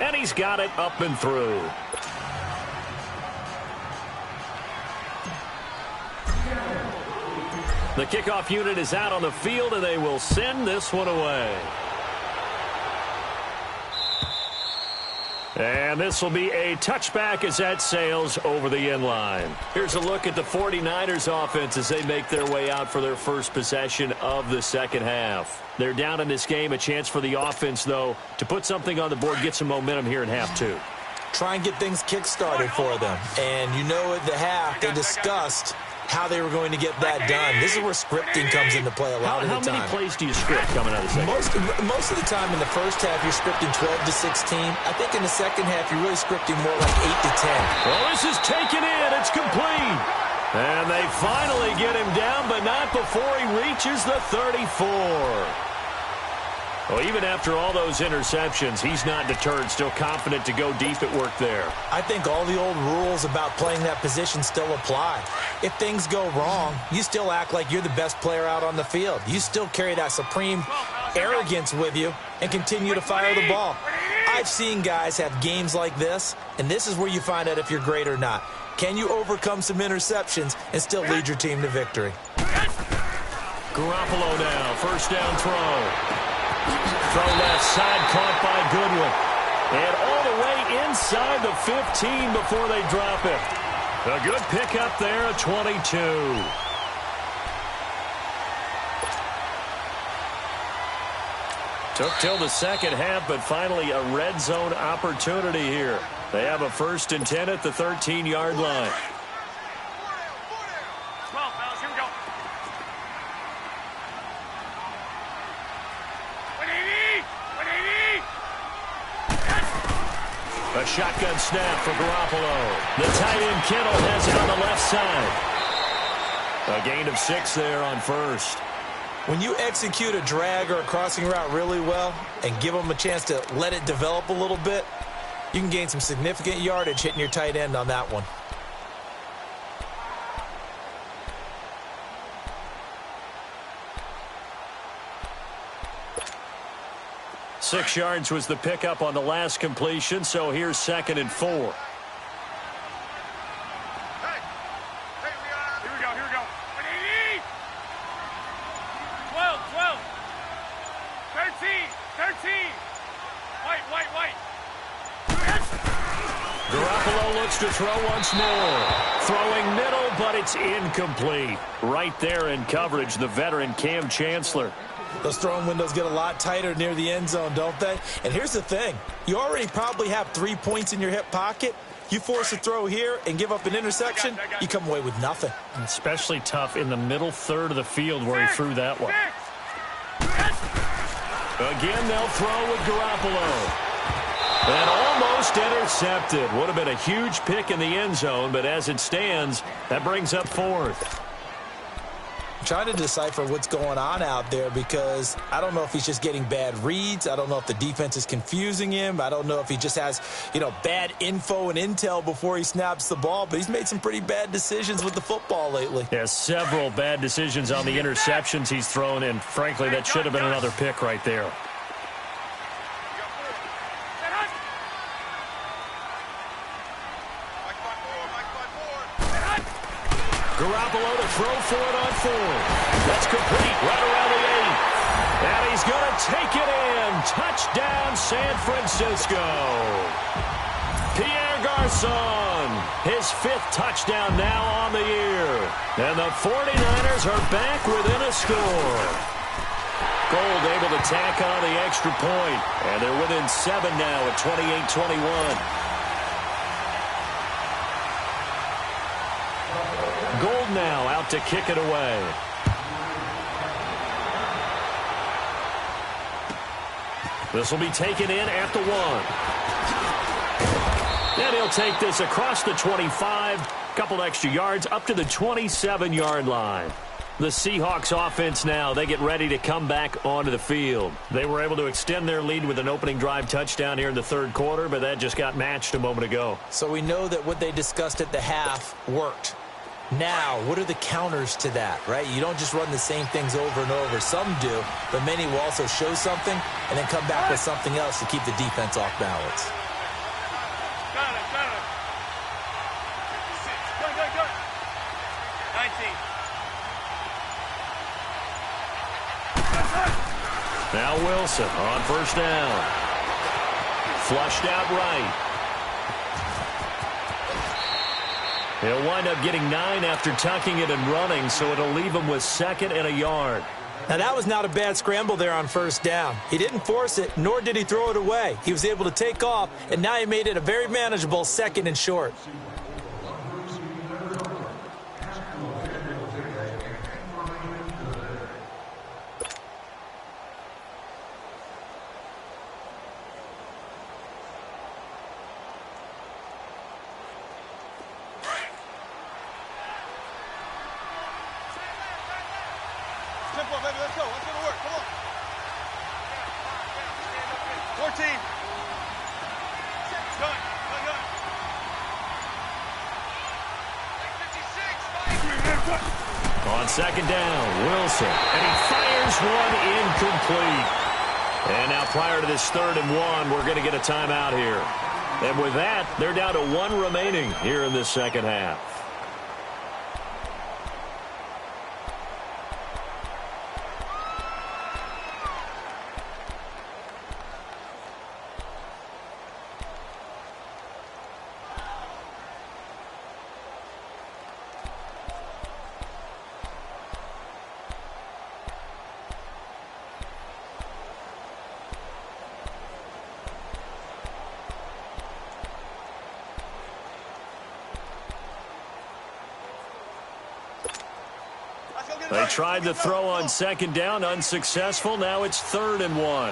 Speaker 5: And he's got it up and through. The kickoff unit is out on the field, and they will send this one away. And this will be a touchback as that sails over the end line. Here's a look at the 49ers offense as they make their way out for their first possession of the second half. They're down in this game. A chance for the offense, though, to put something on the board, get some momentum here in half 2.
Speaker 6: Try and get things kick-started for them. And you know at the half, they discussed how they were going to get that done. This is where scripting comes into play a lot of the time.
Speaker 5: How many plays do you script coming out of the second?
Speaker 6: Most of the time in the first half, you're scripting 12 to 16. I think in the second half, you're really scripting more like 8 to 10.
Speaker 5: Well, this is taken in. It's complete. And they finally get him down, but not before he reaches the 34. Well, even after all those interceptions, he's not deterred, still confident to go deep at work there.
Speaker 6: I think all the old rules about playing that position still apply. If things go wrong, you still act like you're the best player out on the field. You still carry that supreme arrogance with you and continue to fire the ball. I've seen guys have games like this, and this is where you find out if you're great or not. Can you overcome some interceptions and still lead your team to victory?
Speaker 5: Garoppolo now, first down throw. Throw left side, caught by Goodwin. And all the way inside the 15 before they drop it. A good pickup there, a 22. Took till the second half, but finally a red zone opportunity here. They have a 1st and 10 at the 13-yard line.
Speaker 7: 12, fellas, here we go. 180! 180!
Speaker 5: A shotgun snap for Garoppolo. The tight end Kittle has it on the left side. A gain of 6 there on first.
Speaker 6: When you execute a drag or a crossing route really well and give them a chance to let it develop a little bit, you can gain some significant yardage hitting your tight end on that one.
Speaker 5: Six yards was the pickup on the last completion, so here's 2nd and 4.
Speaker 7: Here we go, here we go. 180! 12, 12. 13, 13. White.
Speaker 5: Garoppolo looks to throw once more. Throwing middle, but it's incomplete. Right there in coverage, the veteran Cam Chancellor.
Speaker 6: Those throwing windows get a lot tighter near the end zone, don't they? And here's the thing. You already probably have 3 points in your hip pocket. You force a throw here and give up an interception, you come away with nothing.
Speaker 5: Especially tough in the middle third of the field where he threw that one. Again, they'll throw with Garoppolo. And almost intercepted. Would have been a huge pick in the end zone, but as it stands, that brings up 4th.
Speaker 6: I'm trying to decipher what's going on out there because I don't know if he's just getting bad reads. I don't know if the defense is confusing him. I don't know if he just has, bad info and intel before he snaps the ball, but he's made some pretty bad decisions with the football lately.
Speaker 5: Yeah, several bad decisions on the interceptions he's thrown, and frankly, that should have been another pick right there. Garoppolo to throw for it on 4th. That's complete right around the 8. And he's going to take it in. Touchdown, San Francisco. Pierre Garçon, his 5th touchdown now on the year. And the 49ers are back within a score. Gold able to tack on the extra point. And they're within 7 now at 28-21. Gold now out to kick it away. This will be taken in at the 1. And he'll take this across the 25. Couple extra yards up to the 27-yard line. The Seahawks offense now, they get ready to come back onto the field. They were able to extend their lead with an opening drive touchdown here in the 3rd quarter, but that just got matched a moment ago.
Speaker 6: So we know that what they discussed at the half worked. Now, what are the counters to that, right? You don't just run the same things over and over. Some do, but many will also show something and then come back with something else to keep the defense off balance.
Speaker 7: Got it. Good. 19.
Speaker 5: Now Wilson on first down. Flushed out right. He'll wind up getting 9 after tucking it and running, so it'll leave him with 2nd and a yard.
Speaker 6: Now, that was not a bad scramble there on first down. He didn't force it, nor did he throw it away. He was able to take off, and now he made it a very manageable 2nd and short.
Speaker 7: Tempo, baby, let's go. Let's go to work. Come on. 14. Gun.
Speaker 5: On second down, Wilson. And he fires one incomplete. And now prior to this 3rd and 1, we're going to get a timeout here. And with that, they're down to 1 remaining here in the second half. They tried to throw on second down, unsuccessful. Now it's 3rd and 1.
Speaker 7: Tempo,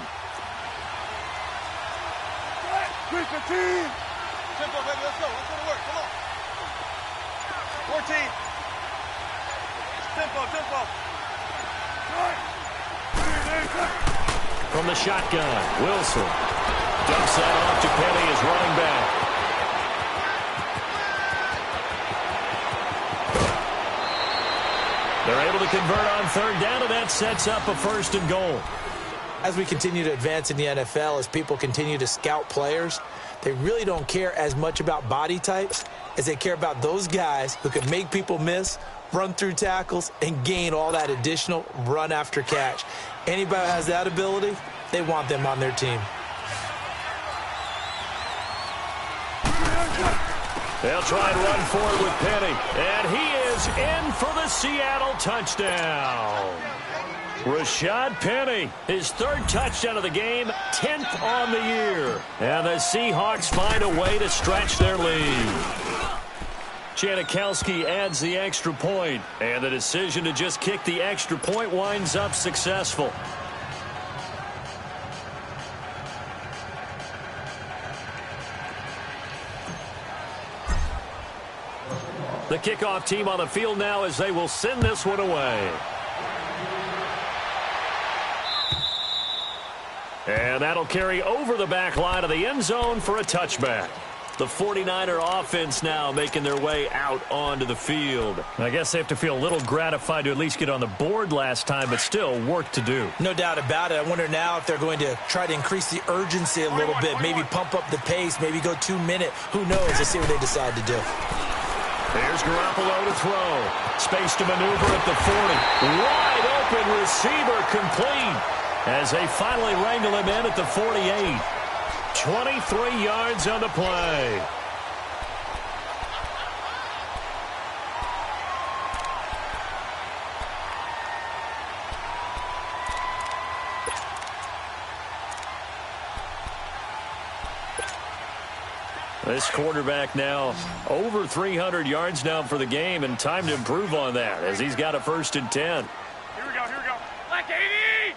Speaker 7: baby, let's go. Let's go to work. Come on. 14. Tempo.
Speaker 5: From the shotgun, Wilson dumps that off to Penny as running back. They're able to convert on 3rd down, and that sets up a 1st and goal.
Speaker 6: As we continue to advance in the NFL, as people continue to scout players, they really don't care as much about body types as they care about those guys who can make people miss, run through tackles, and gain all that additional run after catch. Anybody who has that ability, they want them on their team.
Speaker 5: They'll try and run forward with Penny. And he is in for the Seattle touchdown. Rashad Penny, his 3rd touchdown of the game, 10th on the year. And the Seahawks find a way to stretch their lead. Janikowski adds the extra point, and the decision to just kick the extra point winds up successful. The kickoff team on the field now as they will send this one away. And that'll carry over the back line of the end zone for a touchback. The 49er offense now making their way out onto the field. I guess they have to feel a little gratified to at least get on the board last time, but still work to do.
Speaker 6: No doubt about it. I wonder now if they're going to try to increase the urgency a little bit, maybe pump up the pace, maybe go 2-minute. Who knows? Let's see what they decide to do.
Speaker 5: Here's Garoppolo to throw. Space to maneuver at the 40. Wide open receiver complete as they finally wrangle him in at the 48. 23 yards on the play. This quarterback now over 300 yards now for the game, and time to improve on that as he's got a 1st and 10.
Speaker 7: Here we go. Like 80!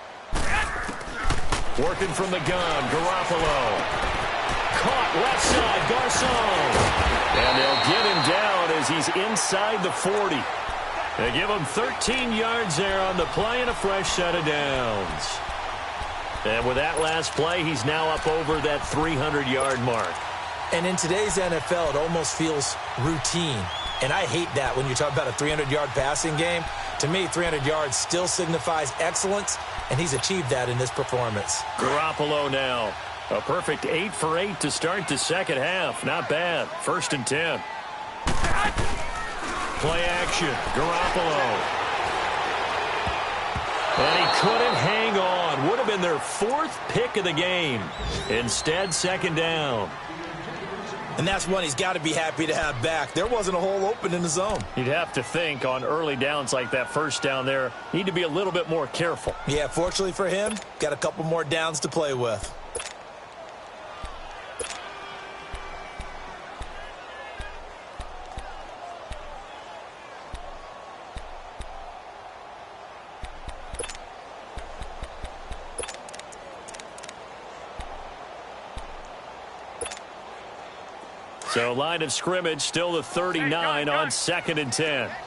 Speaker 5: Working from the gun, Garoppolo. Caught left side, Garcon. And they'll get him down as he's inside the 40. They give him 13 yards there on the play and a fresh set of downs. And with that last play, he's now up over that 300-yard mark.
Speaker 6: And in today's NFL, it almost feels routine. And I hate that when you talk about a 300-yard passing game. To me, 300 yards still signifies excellence, and he's achieved that in this performance.
Speaker 5: Garoppolo now. A perfect 8 for 8 to start the second half. Not bad. 1st and 10. Play action. Garoppolo. And he couldn't hang on. Would have been their 4th pick of the game. Instead, 2nd down.
Speaker 6: And that's one he's got to be happy to have back. There wasn't a hole open in the zone.
Speaker 5: You'd have to think on early downs like that 1st down there, need to be a little bit more careful.
Speaker 6: Yeah, fortunately for him, got a couple more downs to play with.
Speaker 5: So line of scrimmage still the 39 on 2nd and 10.
Speaker 7: Here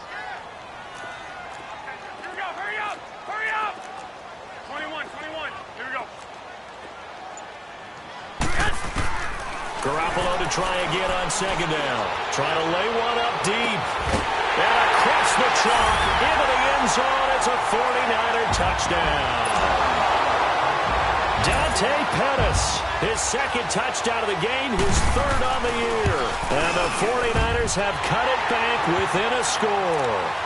Speaker 7: we go. Hurry up.
Speaker 5: Garoppolo to try again on second down. Trying to lay one up deep. And across the chalk into the end zone. It's a 49er touchdown. Dante Pettis, his second touchdown of the game, his third on the year. And the 49ers have cut it back within a score.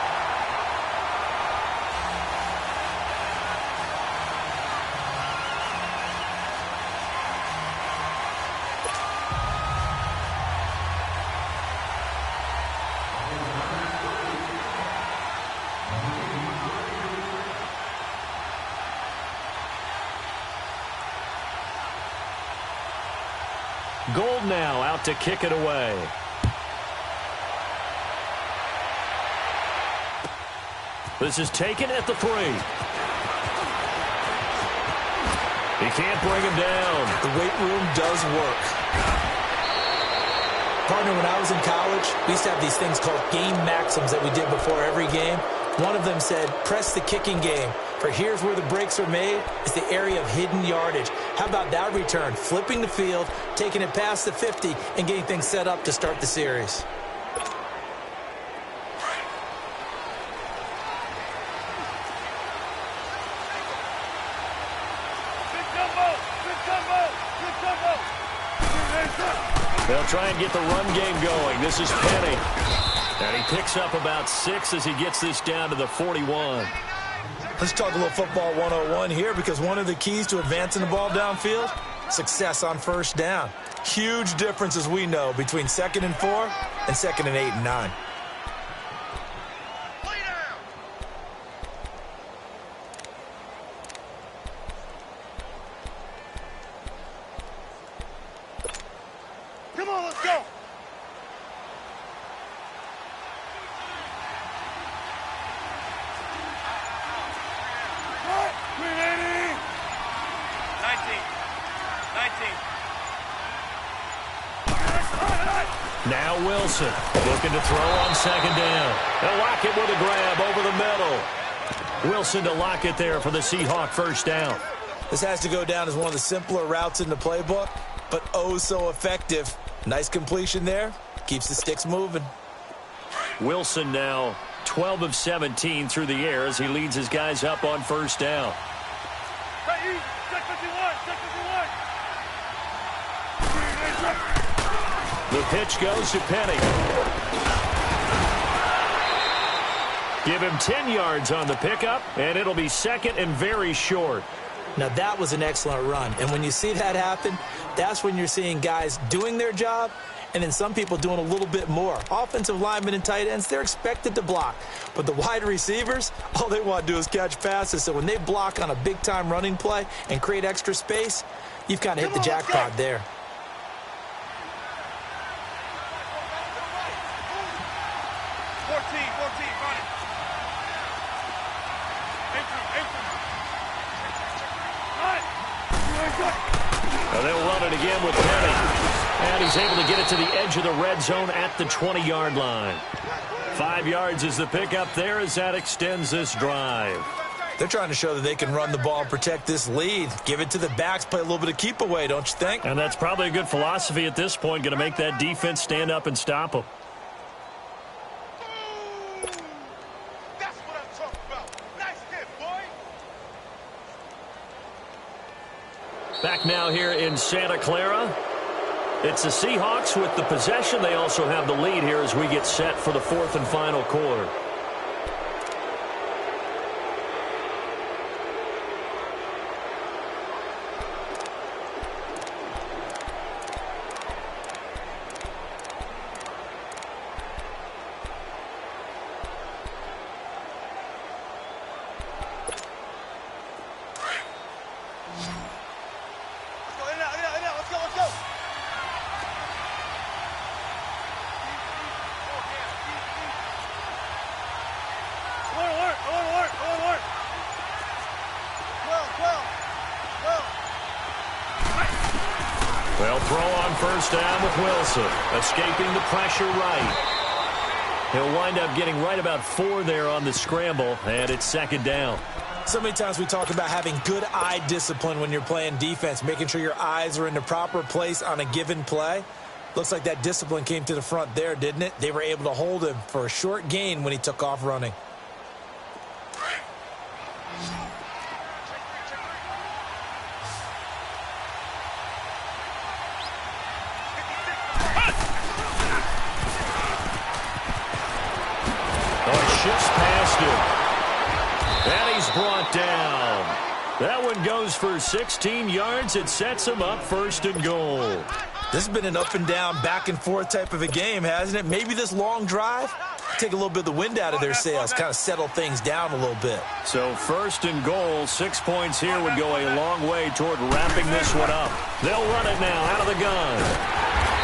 Speaker 5: Gold now out to kick it away. This is taken at the 3. He can't bring him down.
Speaker 6: The weight room does work. Partner, when I was in college, we used to have these things called game maxims that we did before every game. One of them said, press the kicking game. For here's where the breaks are made. It's the area of hidden yardage. How about that return? Flipping the field, taking it past the 50, and getting things set up to start the series.
Speaker 5: They'll try and get the run game going. This is Penny. And he picks up about 6 as he gets this down to the 41.
Speaker 6: Let's talk a little football 101 here, because one of the keys to advancing the ball downfield, success on first down. Huge difference, as we know, between 2nd and 4 and 2nd and 8 and 9.
Speaker 7: Come on, let's go.
Speaker 5: Now Wilson looking to throw on second down. And Lockett with a grab over the middle. Wilson to Lockett there for the Seahawk first down.
Speaker 6: This has to go down as one of the simpler routes in the playbook, but oh so effective. Nice completion there. Keeps the sticks moving.
Speaker 5: Wilson now 12 of 17 through the air as he leads his guys up on first down. The pitch goes to Penny. Give him 10 yards on the pickup, and it'll be second and very short.
Speaker 6: Now, that was an excellent run. And when you see that happen, that's when you're seeing guys doing their job and then some people doing a little bit more. Offensive linemen and tight ends, they're expected to block. But the wide receivers, all they want to do is catch passes. So when they block on a big-time running play and create extra space, you've kind of hit the jackpot there.
Speaker 5: They'll run it again with Penny. And he's able to get it to the edge of the red zone at the 20-yard line. 5 yards is the pickup there as that extends this drive.
Speaker 6: They're trying to show that they can run the ball and protect this lead. Give it to the backs, play a little bit of keep away, don't you think?
Speaker 5: And that's probably a good philosophy at this point, going to make that defense stand up and stop them.
Speaker 7: That's what I'm talking about. Nice hit, boy.
Speaker 5: Back now here in Santa Clara. It's the Seahawks with the possession. They also have the lead here as we get set for the fourth and final quarter. They'll throw on first down with Wilson, escaping the pressure right. He'll wind up getting right about 4 there on the scramble, and it's second down.
Speaker 6: So many times we talk about having good eye discipline when you're playing defense, making sure your eyes are in the proper place on a given play. Looks like that discipline came to the front there, didn't it? They were able to hold him for a short gain when he took off running.
Speaker 5: Shifts past him. And he's brought down. That one goes for 16 yards. It sets him up 1st and goal.
Speaker 6: This has been an up and down, back and forth type of a game, hasn't it? Maybe this long drive, take a little bit of the wind out of their sails, kind of settle things down a little bit.
Speaker 5: So 1st and goal, 6 points here would go a long way toward wrapping this one up. They'll run it now out of the gun.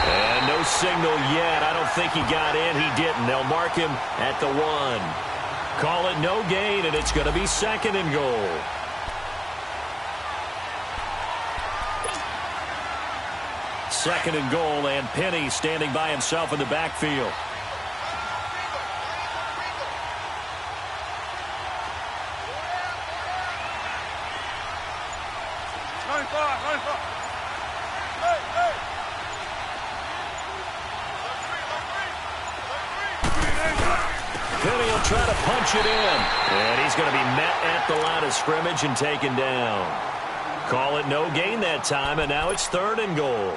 Speaker 5: And no signal yet. I don't think he got in. He didn't. They'll mark him at the 1. Call it no gain, and it's going to be 2nd and goal. Second and goal, and Penny standing by himself in the backfield. Penny will try to punch it in. And he's going to be met at the line of scrimmage and taken down. Call it no gain that time, and now it's 3rd and goal.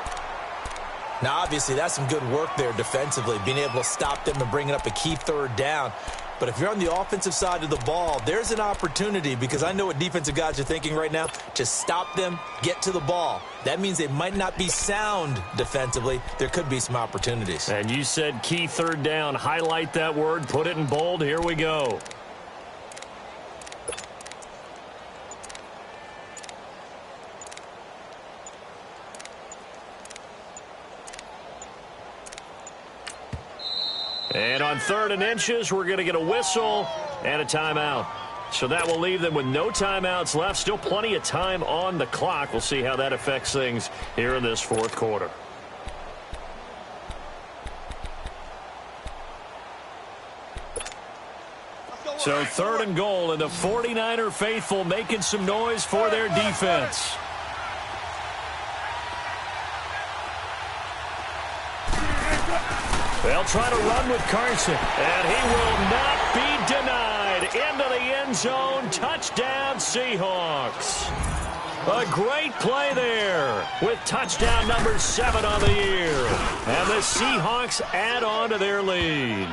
Speaker 6: Now, obviously, that's some good work there defensively, being able to stop them and bringing up a key 3rd down. But if you're on the offensive side of the ball, there's an opportunity, because I know what defensive guys are thinking right now. Just stop them, get to the ball. That means they might not be sound defensively. There could be some opportunities.
Speaker 5: And you said key 3rd down. Highlight that word, put it in bold. Here we go. And on 3rd and inches, we're going to get a whistle and a timeout. So that will leave them with no timeouts left. Still plenty of time on the clock. We'll see how that affects things here in this 4th quarter. So 3rd and goal, and the 49er faithful making some noise for their defense. They'll try to run with Carson, and he will not be denied. Into the end zone, touchdown Seahawks. A great play there with touchdown number 7 on the year. And the Seahawks add on to their lead.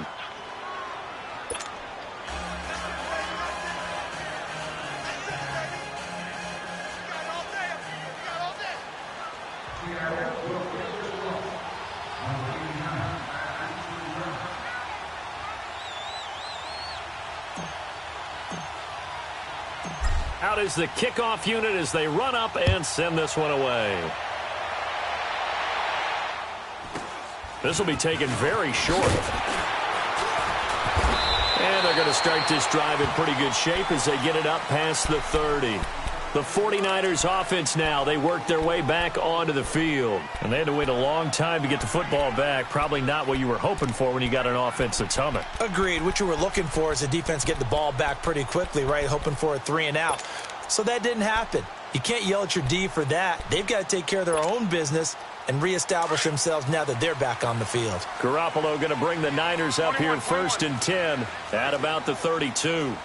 Speaker 5: Out is the kickoff unit as they run up and send this one away. This will be taken very short. And they're going to start this drive in pretty good shape as they get it up past the 30. The 49ers offense now, they work their way back onto the field. And they had to wait a long time to get the football back. Probably not what you were hoping for when you got an offense that's humming.
Speaker 6: Agreed. What you were looking for is the defense get the ball back pretty quickly, right? Hoping for a 3 and out. So that didn't happen. You can't yell at your D for that. They've got to take care of their own business and reestablish themselves now that they're back on the field.
Speaker 5: Garoppolo going to bring the Niners up here 1st and 10 at about the 32.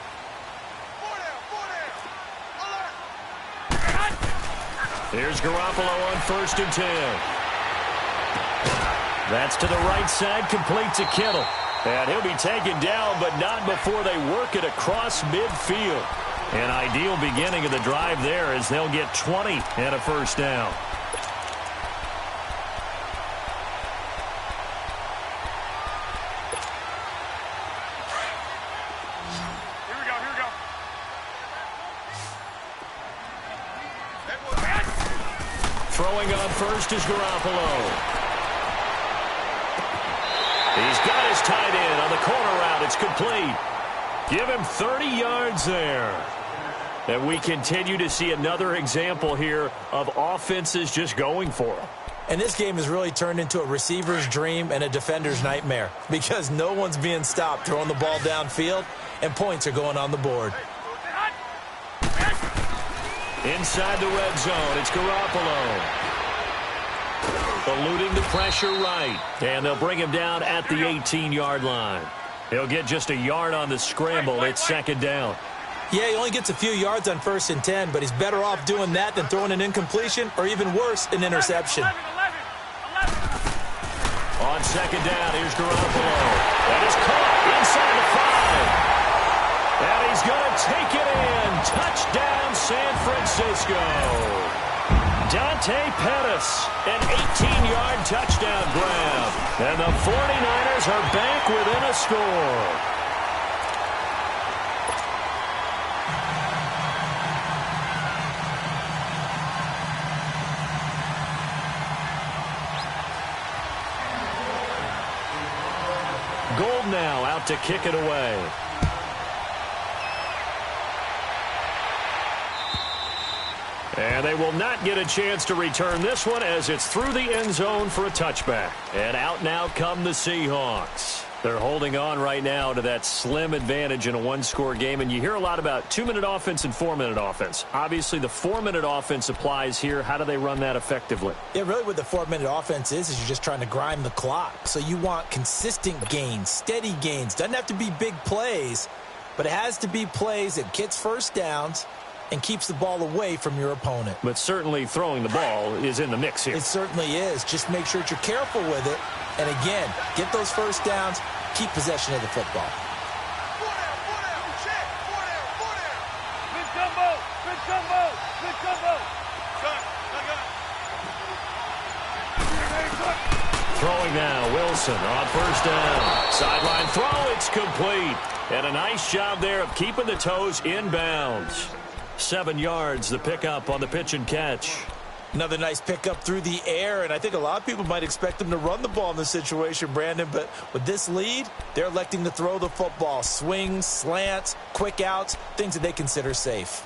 Speaker 5: Here's Garoppolo on 1st and 10. That's to the right side, complete to Kittle. And he'll be taken down, but not before they work it across midfield. An ideal beginning of the drive there as they'll get 20 and a 1st down. Throwing on 1st is Garoppolo. He's got his tight end on the corner route. It's complete. Give him 30 yards there. And we continue to see another example here of offenses just going for him.
Speaker 6: And this game has really turned into a receiver's dream and a defender's nightmare because no one's being stopped throwing the ball downfield and points are going on the board.
Speaker 5: Inside the red zone, it's Garoppolo. Eluding the pressure right. And they'll bring him down at the 18-yard line. He'll get just a yard on the scramble. It's second down.
Speaker 6: Yeah, he only gets a few yards on 1st and 10, but he's better off doing that than throwing an incompletion or even worse, an interception.
Speaker 5: On second down, here's Garoppolo. That is caught inside the 5. And he's going to take it in. Touchdown, San Francisco. Dante Pettis, an 18-yard touchdown grab. And the 49ers are back within a score. Gold now out to kick it away. And they will not get a chance to return this one as it's through the end zone for a touchback. And out now come the Seahawks. They're holding on right now to that slim advantage in a one-score game. And you hear a lot about 2-minute offense and 4-minute offense. Obviously, the 4-minute offense applies here. How do they run that effectively?
Speaker 6: Yeah, really what the 4-minute offense is you're just trying to grind the clock. So you want consistent gains, steady gains. Doesn't have to be big plays, but it has to be plays that gets first downs and keeps the ball away from your opponent.
Speaker 5: But certainly throwing the ball is in the mix here.
Speaker 6: It certainly is. Just make sure that you're careful with it. And again, get those first downs, keep possession of the football.
Speaker 5: Throwing now, Wilson on first down. Sideline throw, it's complete. And a nice job there of keeping the toes inbounds. 7 yards, the pickup on the pitch and catch.
Speaker 6: Another nice pickup through the air, and I think a lot of people might expect them to run the ball in this situation, Brandon, but with this lead, they're electing to throw the football. Swings, slants, quick outs, things that they consider safe.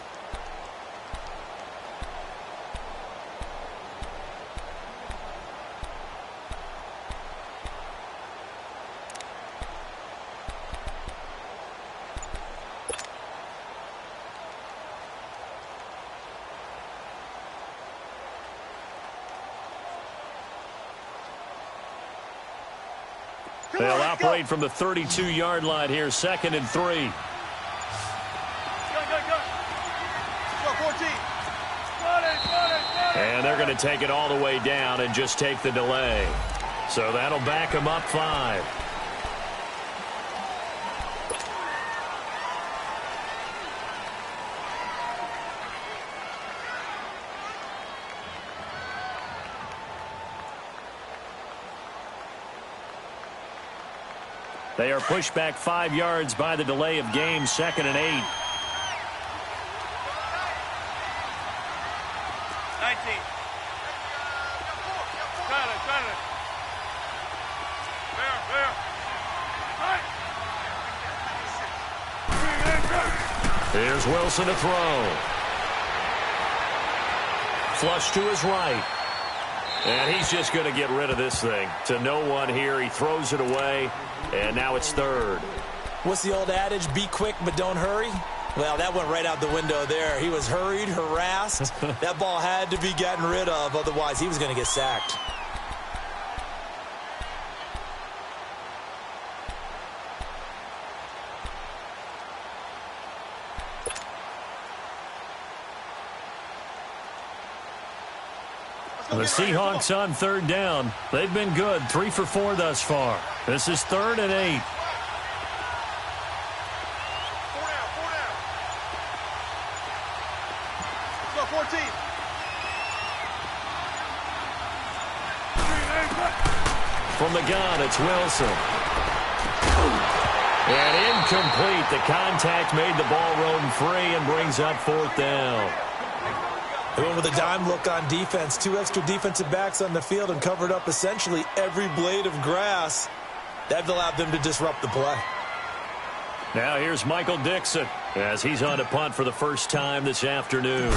Speaker 5: They'll operate from the 32-yard line here, 2nd and 3.
Speaker 7: Go, 14.
Speaker 5: And they're going to take it all the way down and just take the delay. So that'll back them up 5. They are pushed back 5 yards by the delay of game, 2nd and 8.
Speaker 7: 19. Tyler. There.
Speaker 5: Here's Wilson to throw. Flush to his right. And he's just going to get rid of this thing. To no one here. He throws it away. And now it's 3rd.
Speaker 6: What's the old adage? Be quick, but don't hurry. Well, that went right out the window there. He was hurried, harassed. That ball had to be gotten rid of. Otherwise, he was going to get sacked.
Speaker 5: The Seahawks on 3rd down. They've been good, 3 for 4 thus far. This is 3rd and 8.
Speaker 7: 14.
Speaker 5: From the gun, it's Wilson. And incomplete. The contact made the ball roam free and brings up 4th down.
Speaker 6: They went with a dime look on defense. 2 extra defensive backs on the field and covered up essentially every blade of grass. That allowed them to disrupt the play.
Speaker 5: Now here's Michael Dixon as he's on a punt for the first time this afternoon.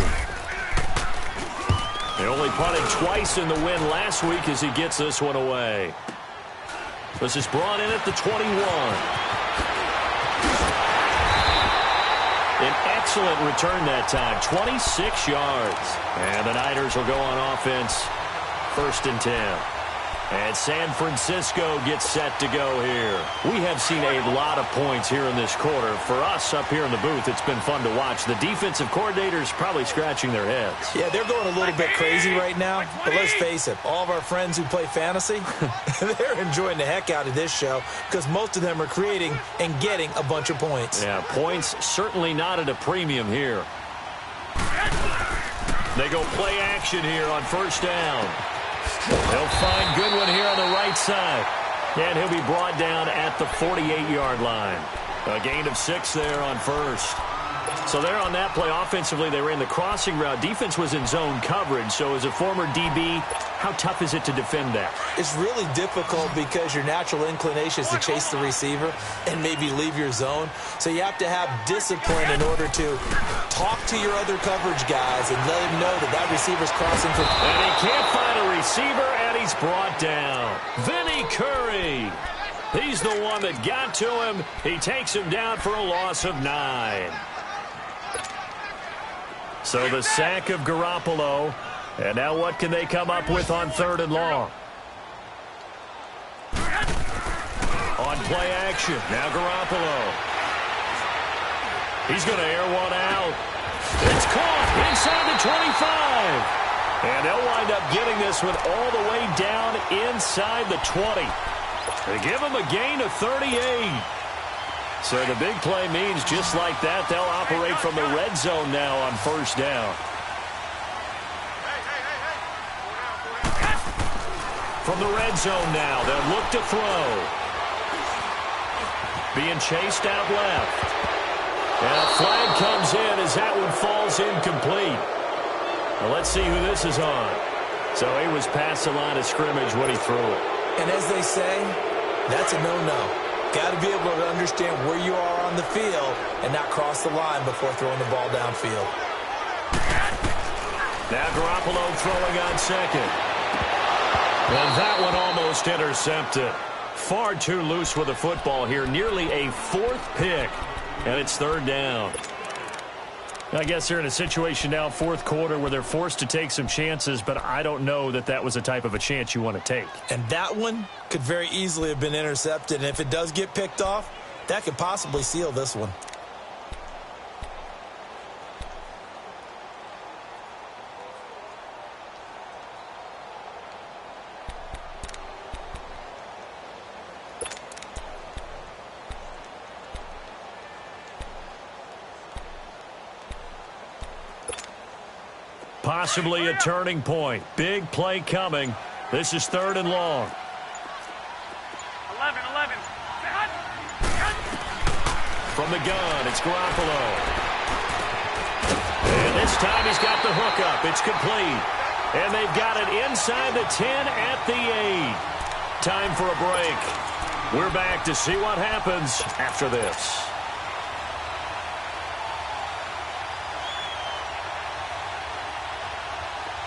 Speaker 5: He only punted twice in the win last week as he gets this one away. This is brought in at the 21. An excellent return that time, 26 yards. And the Niners will go on offense, 1st and 10. And San Francisco gets set to go here. We have seen a lot of points here in this quarter. For us up here in the booth, it's been fun to watch. The defensive coordinators probably scratching their heads.
Speaker 6: Yeah, they're going a little bit crazy right now. But let's face it, all of our friends who play fantasy, they're enjoying the heck out of this show because most of them are creating and getting a bunch of points.
Speaker 5: Yeah, points certainly not at a premium here. They go play action here on 1st down. They'll find Goodwin here on the right side. And he'll be brought down at the 48-yard line. A gain of 6 there on 1st. So there on that play, offensively, they ran the crossing route. Defense was in zone coverage. So as a former DB, how tough is it to defend that?
Speaker 6: It's really difficult because your natural inclination is to chase the receiver and maybe leave your zone. So you have to have discipline in order to talk to your other coverage guys and let them know that that receiver's crossing for...
Speaker 5: And he can't find a receiver, and he's brought down. Vinny Curry. He's the one that got to him. He takes him down for a loss of 9. So the sack of Garoppolo. And now what can they come up with on 3rd and long? On play action. Now Garoppolo. He's going to air one out. It's caught inside the 25. And they'll wind up getting this one all the way down inside the 20. They give him a gain of 38. So the big play means just like that, they'll operate from the red zone now on 1st down. From the red zone now, they'll look to throw. Being chased out left. And a flag comes in as that one falls incomplete. Well, let's see who this is on. So he was past the line of scrimmage when he threw it.
Speaker 6: And as they say, that's a no-no. Got to be able to understand where you are on the field and not cross the line before throwing the ball downfield.
Speaker 5: Now Garoppolo throwing on 2nd. And that one almost intercepted. Far too loose with the football here. Nearly a 4th pick. And it's 3rd down. I guess they're in a situation now, 4th quarter, where they're forced to take some chances, but I don't know that that was the type of a chance you want to take.
Speaker 6: And that one could very easily have been intercepted. And if it does get picked off, that could possibly seal this one.
Speaker 5: Possibly a turning point. Big play coming. This is 3rd and long.
Speaker 7: 11.
Speaker 5: From the gun, it's Garoppolo. And this time he's got the hook up. It's complete. And they've got it inside the 10 at the 8. Time for a break. We're back to see what happens after this.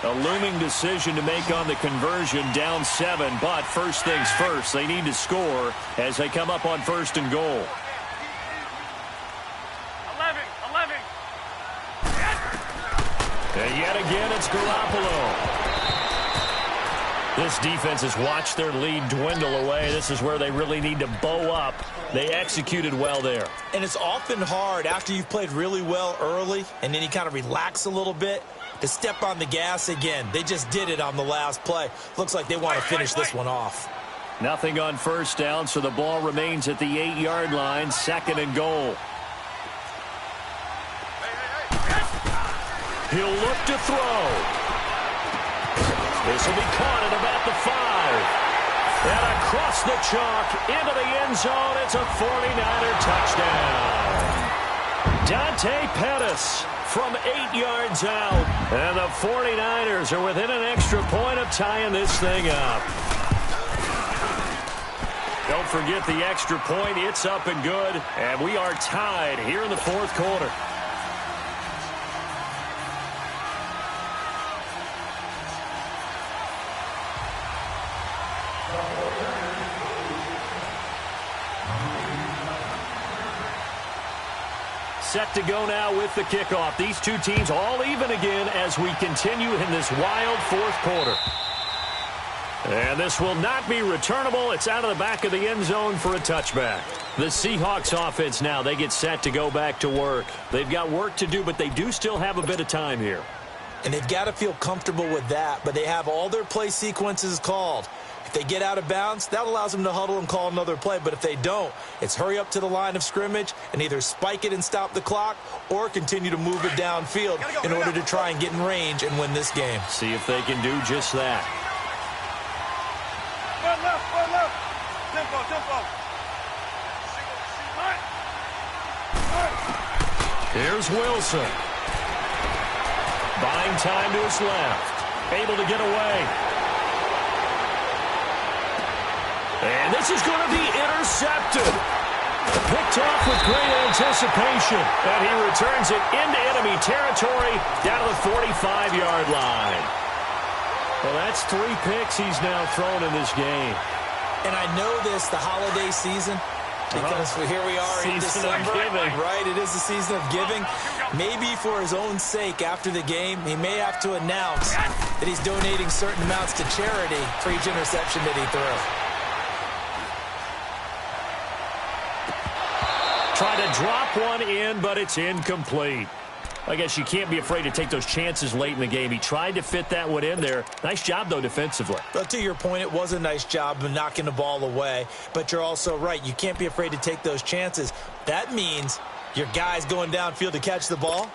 Speaker 5: A looming decision to make on the conversion, down 7, but first things first, they need to score as they come up on 1st and goal.
Speaker 7: 11.
Speaker 5: And yet again, it's Garoppolo. This defense has watched their lead dwindle away. This is where they really need to bow up. They executed well there.
Speaker 6: And it's often hard after you've played really well early and then you kind of relax a little bit to step on the gas again. They just did it on the last play. Looks like they want to finish this one off.
Speaker 5: Nothing on 1st down, so the ball remains at the 8-yard line, 2nd and goal. He'll look to throw. This will be caught at about the 5. And across the chalk into the end zone. It's a 49er touchdown. Dante Pettis from 8 yards out. And the 49ers are within an extra point of tying this thing up. Don't forget the extra point. It's up and good. And we are tied here in the 4th quarter. set to go now with the kickoff. These two teams all even again as we continue in this wild fourth quarter. And this will not be returnable. It's out of the back of the end zone for a touchback. The Seahawks offense now, they get set to go back to work. They've got work to do, but they do still have a bit of time here.
Speaker 6: And they've got to feel comfortable with that, but they have all their play sequences called. If they get out of bounds, that allows them to huddle and call another play. But if they don't, it's hurry up to the line of scrimmage and either spike it and stop the clock or continue to move it downfield in order to try and get in range and win this game.
Speaker 5: See if they can do just that.
Speaker 7: Foot left. Tempo.
Speaker 5: Here's Wilson. Buying time to his left. Able to get away. And this is going to be intercepted. Picked off with great anticipation. And he returns it into enemy territory down to the 45-yard line. Well, that's 3 picks he's now thrown in this game.
Speaker 6: And I know this, the holiday season, because here we are in December, right? It is the season of giving. Maybe for his own sake, after the game, he may have to announce that he's donating certain amounts to charity for each interception that he threw.
Speaker 5: Try to drop one in, but it's incomplete. I guess you can't be afraid to take those chances late in the game. He tried to fit that one in there. Nice job, though, defensively.
Speaker 6: But to your point, it was a nice job of knocking the ball away. But you're also right. You can't be afraid to take those chances. That means your guys going downfield to catch the ball,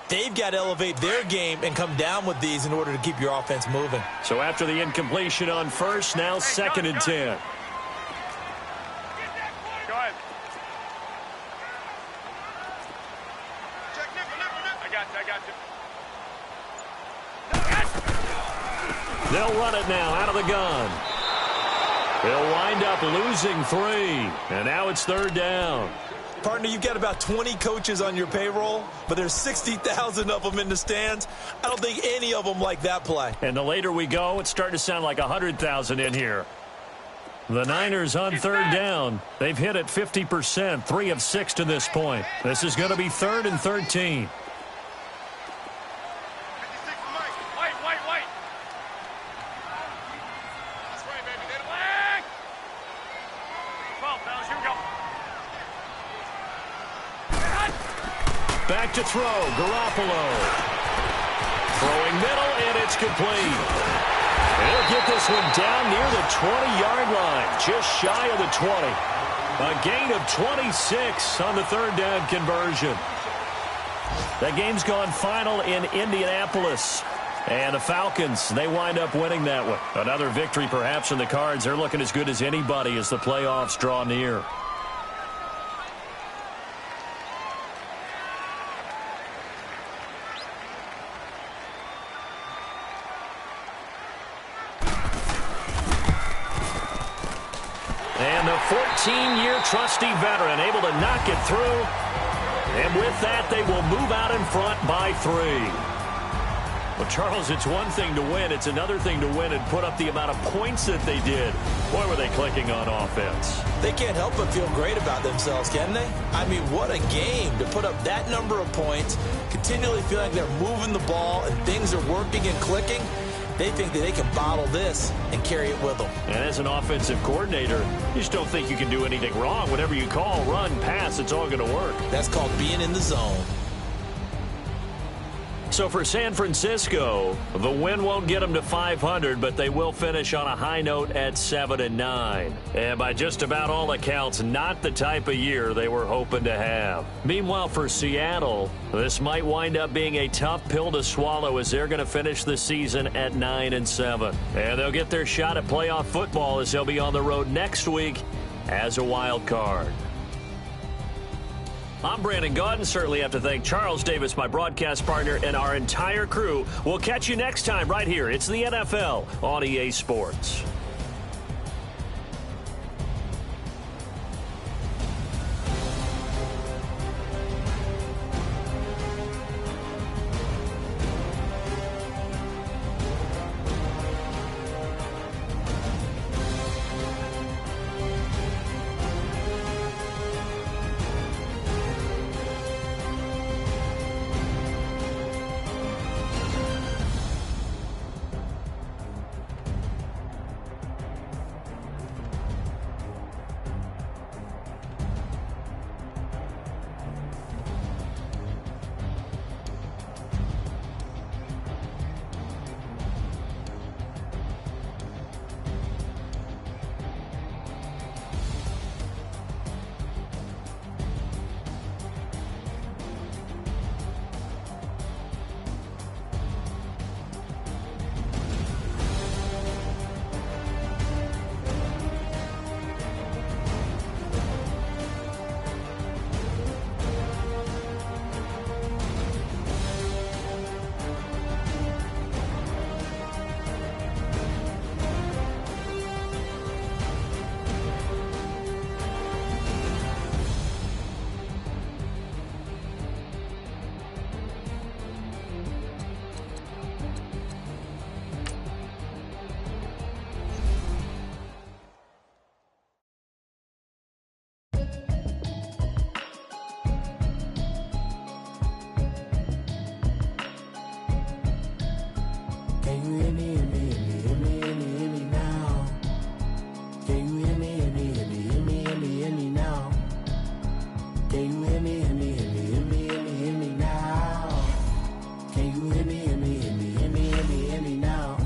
Speaker 6: they've got to elevate their game and come down with these in order to keep your offense moving.
Speaker 5: So after the incompletion on first, now 2nd and 10.
Speaker 7: Go ahead. I got you.
Speaker 5: They'll run it now out of the gun. They'll wind up losing 3. And now it's 3rd down.
Speaker 6: Partner, you've got about 20 coaches on your payroll, but there's 60,000 of them in the stands. I don't think any of them like that play.
Speaker 5: And the later we go, it's starting to sound like 100,000 in here. The Niners on 3rd down. They've hit it 50%, 3 of 6 to this point. This is going to be 3rd and 13.
Speaker 7: White. That's right, baby. Get away. 12, fellas. Here we go.
Speaker 5: Back to throw. Garoppolo. Throwing middle, and it's complete. He'll get this one down near the 20-yard line, just shy of the 20. A gain of 26 on the 3rd down conversion. That game's gone final in Indianapolis. And the Falcons, they wind up winning that one. Another victory perhaps in the cards. They're looking as good as anybody as the playoffs draw near. And the 14-year trusty veteran able to knock it through. And with that, they will move out in front by 3. Well, Charles, it's one thing to win. It's another thing to win and put up the amount of points that they did. Boy, were they clicking on offense.
Speaker 6: They can't help but feel great about themselves, can they? I mean, what a game to put up that number of points, continually feeling like they're moving the ball and things are working and clicking. They think that they can bottle this and carry it with them.
Speaker 5: And as an offensive coordinator, you just don't think you can do anything wrong. Whatever you call, run, pass, it's all going to work.
Speaker 6: That's called being in the zone.
Speaker 5: So for San Francisco, the win won't get them to 500, but they will finish on a high note at 7-9. And by just about all accounts, not the type of year they were hoping to have. Meanwhile, for Seattle, this might wind up being a tough pill to swallow as they're going to finish the season at 9-7. And they'll get their shot at playoff football as they'll be on the road next week as a wild card. I'm Brandon Gaudin. Certainly have to thank Charles Davis, my broadcast partner, and our entire crew. We'll catch you next time right here. It's the NFL on EA Sports.
Speaker 1: you hear me, hear me, hear me, hear me, hear me now? Can you hear me, hear me, hear me, hear me, hear me, hear me now? Can you hear me, hear me, hear me, hear me, hear me, hear me now? Can you hear me, hear me, hear me, hear me, hear me, hear me now?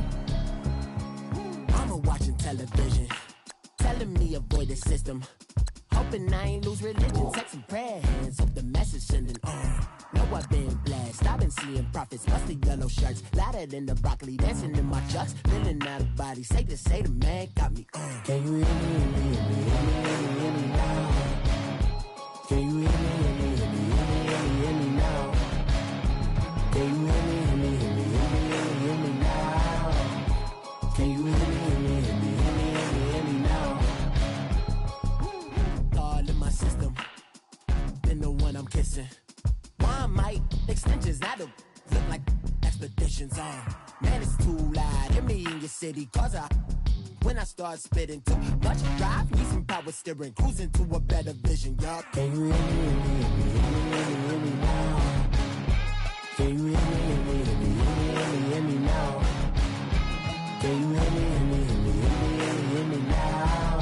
Speaker 1: Mama watching television, telling me avoid the system. Hoping I ain't lose religion, texting prayer hands, hope the message sending on. Know I've been blessed, I've been seeing prophets, busted yellow shirts, louder than the broccoli, dancing in my chucks, feeling out of body, say the man got me on. Can you hear me, hear me, hear me, hear me, hear me, hear me now? Can you hear me, hear me, hear me, hear me, hear me, hear me now? Can you hear me, hear me, hear me, hear me, hear me, hear me now? Can you hear me, hear me, hear me, hear me, hear me, hear me now? All in my system, been the one I'm kissing. Why might extensions that'll look like expeditions on? Man, it's too loud. Hear me in your city, cause when I start spitting too much drive, need some power steering, cruising to a better vision, y'all. Can you hear me, hear me, hear me, hear me, hear me now? Can you hear me, hear me, hear me, hear me, hear me, hear me now? Can you hear me, hear me, hear me, hear me, hear me, hear me now?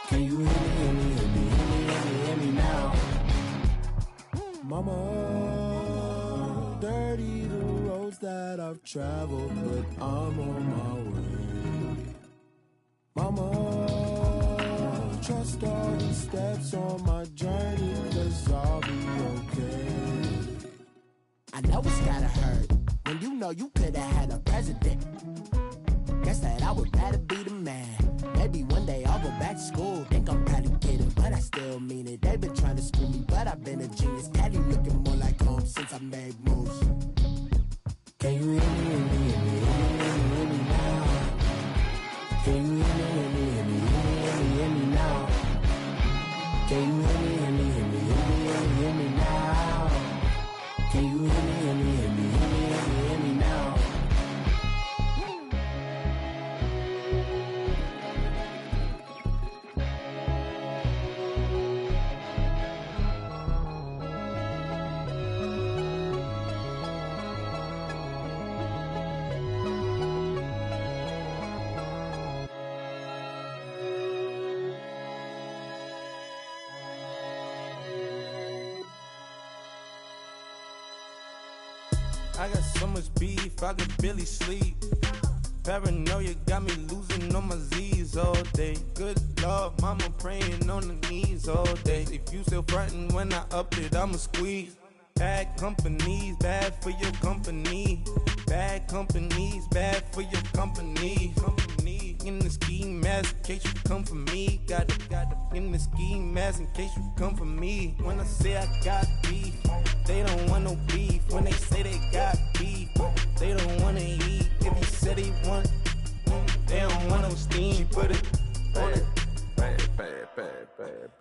Speaker 1: Can you hear me, hear me, hear me, hear me, hear me, hear me now? Mama, dirty the roads that I've traveled, but I'm on my way. Mama, trust all the steps on my journey, 'cause I'll be okay. I know it's gotta hurt when you know you could've had a president. Guess that I would rather be the man. Maybe one day I'll go back to school. Think I'm probably kidding, but I still mean it. They've been trying to school me, but I've been a genius. Daddy looking more like home since I made moves. Can you hear me, hear me, hear me, hear me, hear me now? Can you hear me, hear me, hear me, hear me, hear me, hear me now? Can you hear me, hear me, hear me, hear me, hear me, hear me now? Can you hear me, hear me, hear me, hear me, hear me, hear me now?
Speaker 8: I got so much beef, I could barely sleep. Paranoia got me losing on my Z's all day. Good Lord, mama praying on the knees all day. If you still frontin' when I up it, I'ma squeeze. Bad companies, bad for your company. Bad companies, bad for your company. In the ski mask in case you come for me. Got it in the ski mask in case you come for me. When I say I got beef, they don't want no beef. When they say they got beef, they don't wanna eat. If you said they want, they don't want no steam. She put it on it.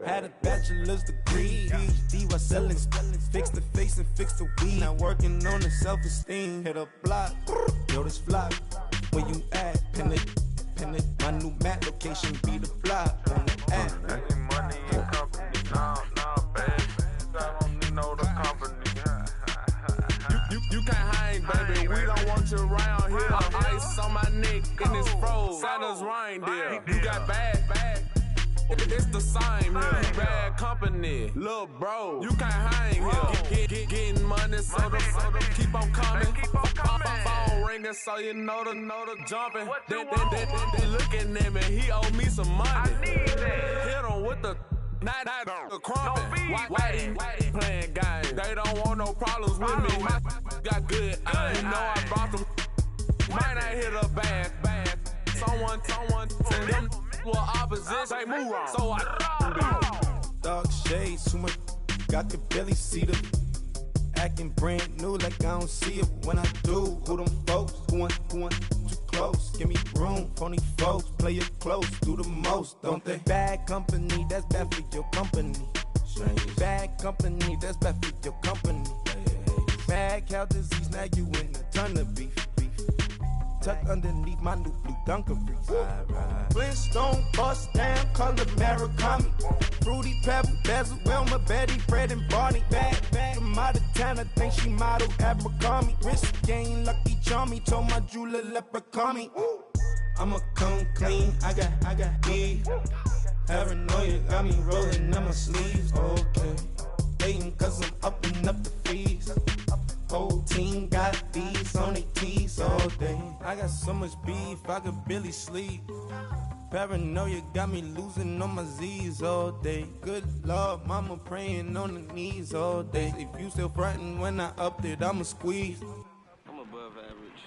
Speaker 8: Had a bachelor's degree, PhD while selling. Fix the face and fix the weed. Now working on the self-esteem. Hit a block, yo this flop. Where you at? Pin it. My new map location be the flop on the app.
Speaker 9: Any money in company, nah, baby. I don't need no the company. You can't hang, baby. We don't want you around here. Ice on my neck in this froze. Santa's reindeer. You got bad. It's the same here. You bad company, little bro. You can't hang here. Getting money, so the keep on coming. Phone ringing, so you know the jumping. They looking at me. He owe me some money. I need that. Hit him with the night the crumping. Whitey playing games. They don't want no problems with me. My got good. I know I brought them. Might not hit a bad. Someone send them. Well, opposition, they move wrong. So I
Speaker 8: dog shades, too much. Got the belly see the acting brand new, like I don't see it when I do. Who them folks? Who want too close? Give me room, phony folks. Play it close, do the most, don't they? Bad company, that's bad for your company. Bad company, that's bad for your company. Mad cow disease, now you in a ton of beef. Tucked underneath my new blue Dunkaroos. Flintstone, bust down, color Murakami. Fruity Pebble, Bezel, Wilma, Betty, Fred, and Barney. Bad, commodity. Montana, think she model Abercrombie. Wrist game, lucky charmy, told my jeweler leprechaun me. I'ma come clean, I got beef. Paranoia got me rolling on my sleeves, okay. Dating cause I'm upping up the fees. Whole team got these on their tees all day. I got so much beef, I could barely sleep. Paranoia got me losing on my Z's all day. Good Lord, mama praying on the knees all day. If you still frontin' when I upped it, I'ma squeeze.
Speaker 9: I'm above average.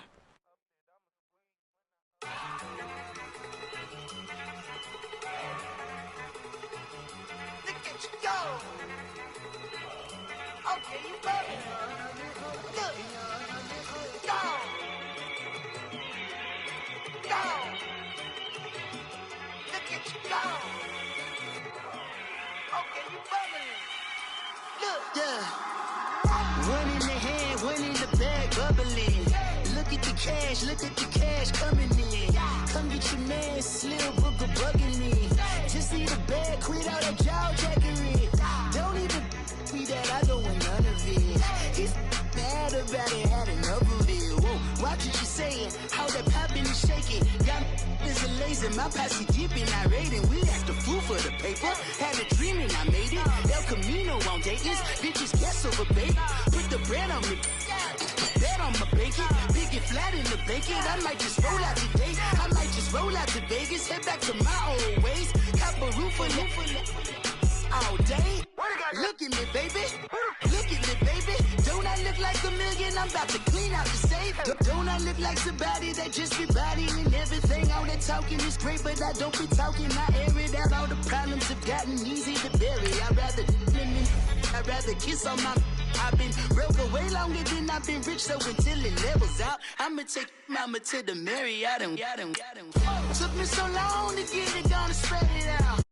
Speaker 10: Look at you go. Okay, you bugging. Look. Go. Go. Look at you go. Okay, you bugging. Look.
Speaker 1: Yeah. One in the hand, one in the bag, bubbling. Look at the cash coming in. Come get your man, Slim Booker bugging me. Just need a bag, quit all that jaw jackery. Don't even me that I don't want none of it. He's mad about it, had enough of it. Whoa, watch what you saying, how that poppin' and shaking. Got is a lazy, my posse deep and irate, and we act the fool for the paper. Had a dream and I made it. El Camino on Dayton's, bitches guess over baby. Put the bread on me, bet on my bacon. Big and flat in the bacon. I might just roll out today. I might just roll out to Vegas, head back to my old ways. Cop a roof for all day. Look at me, baby. Look at me, baby. Don't I look like a million? I'm about to clean out the safe. Don't I look like somebody that just be bodying everything? All that talking is great, but I don't be talking. I air it out. All the problems have gotten easy to bury. I'd rather kiss on my. I've been broke way longer than I've been rich, so until it levels out, I'ma take mama to the Marriott and took me so long to get it, gonna spread it out.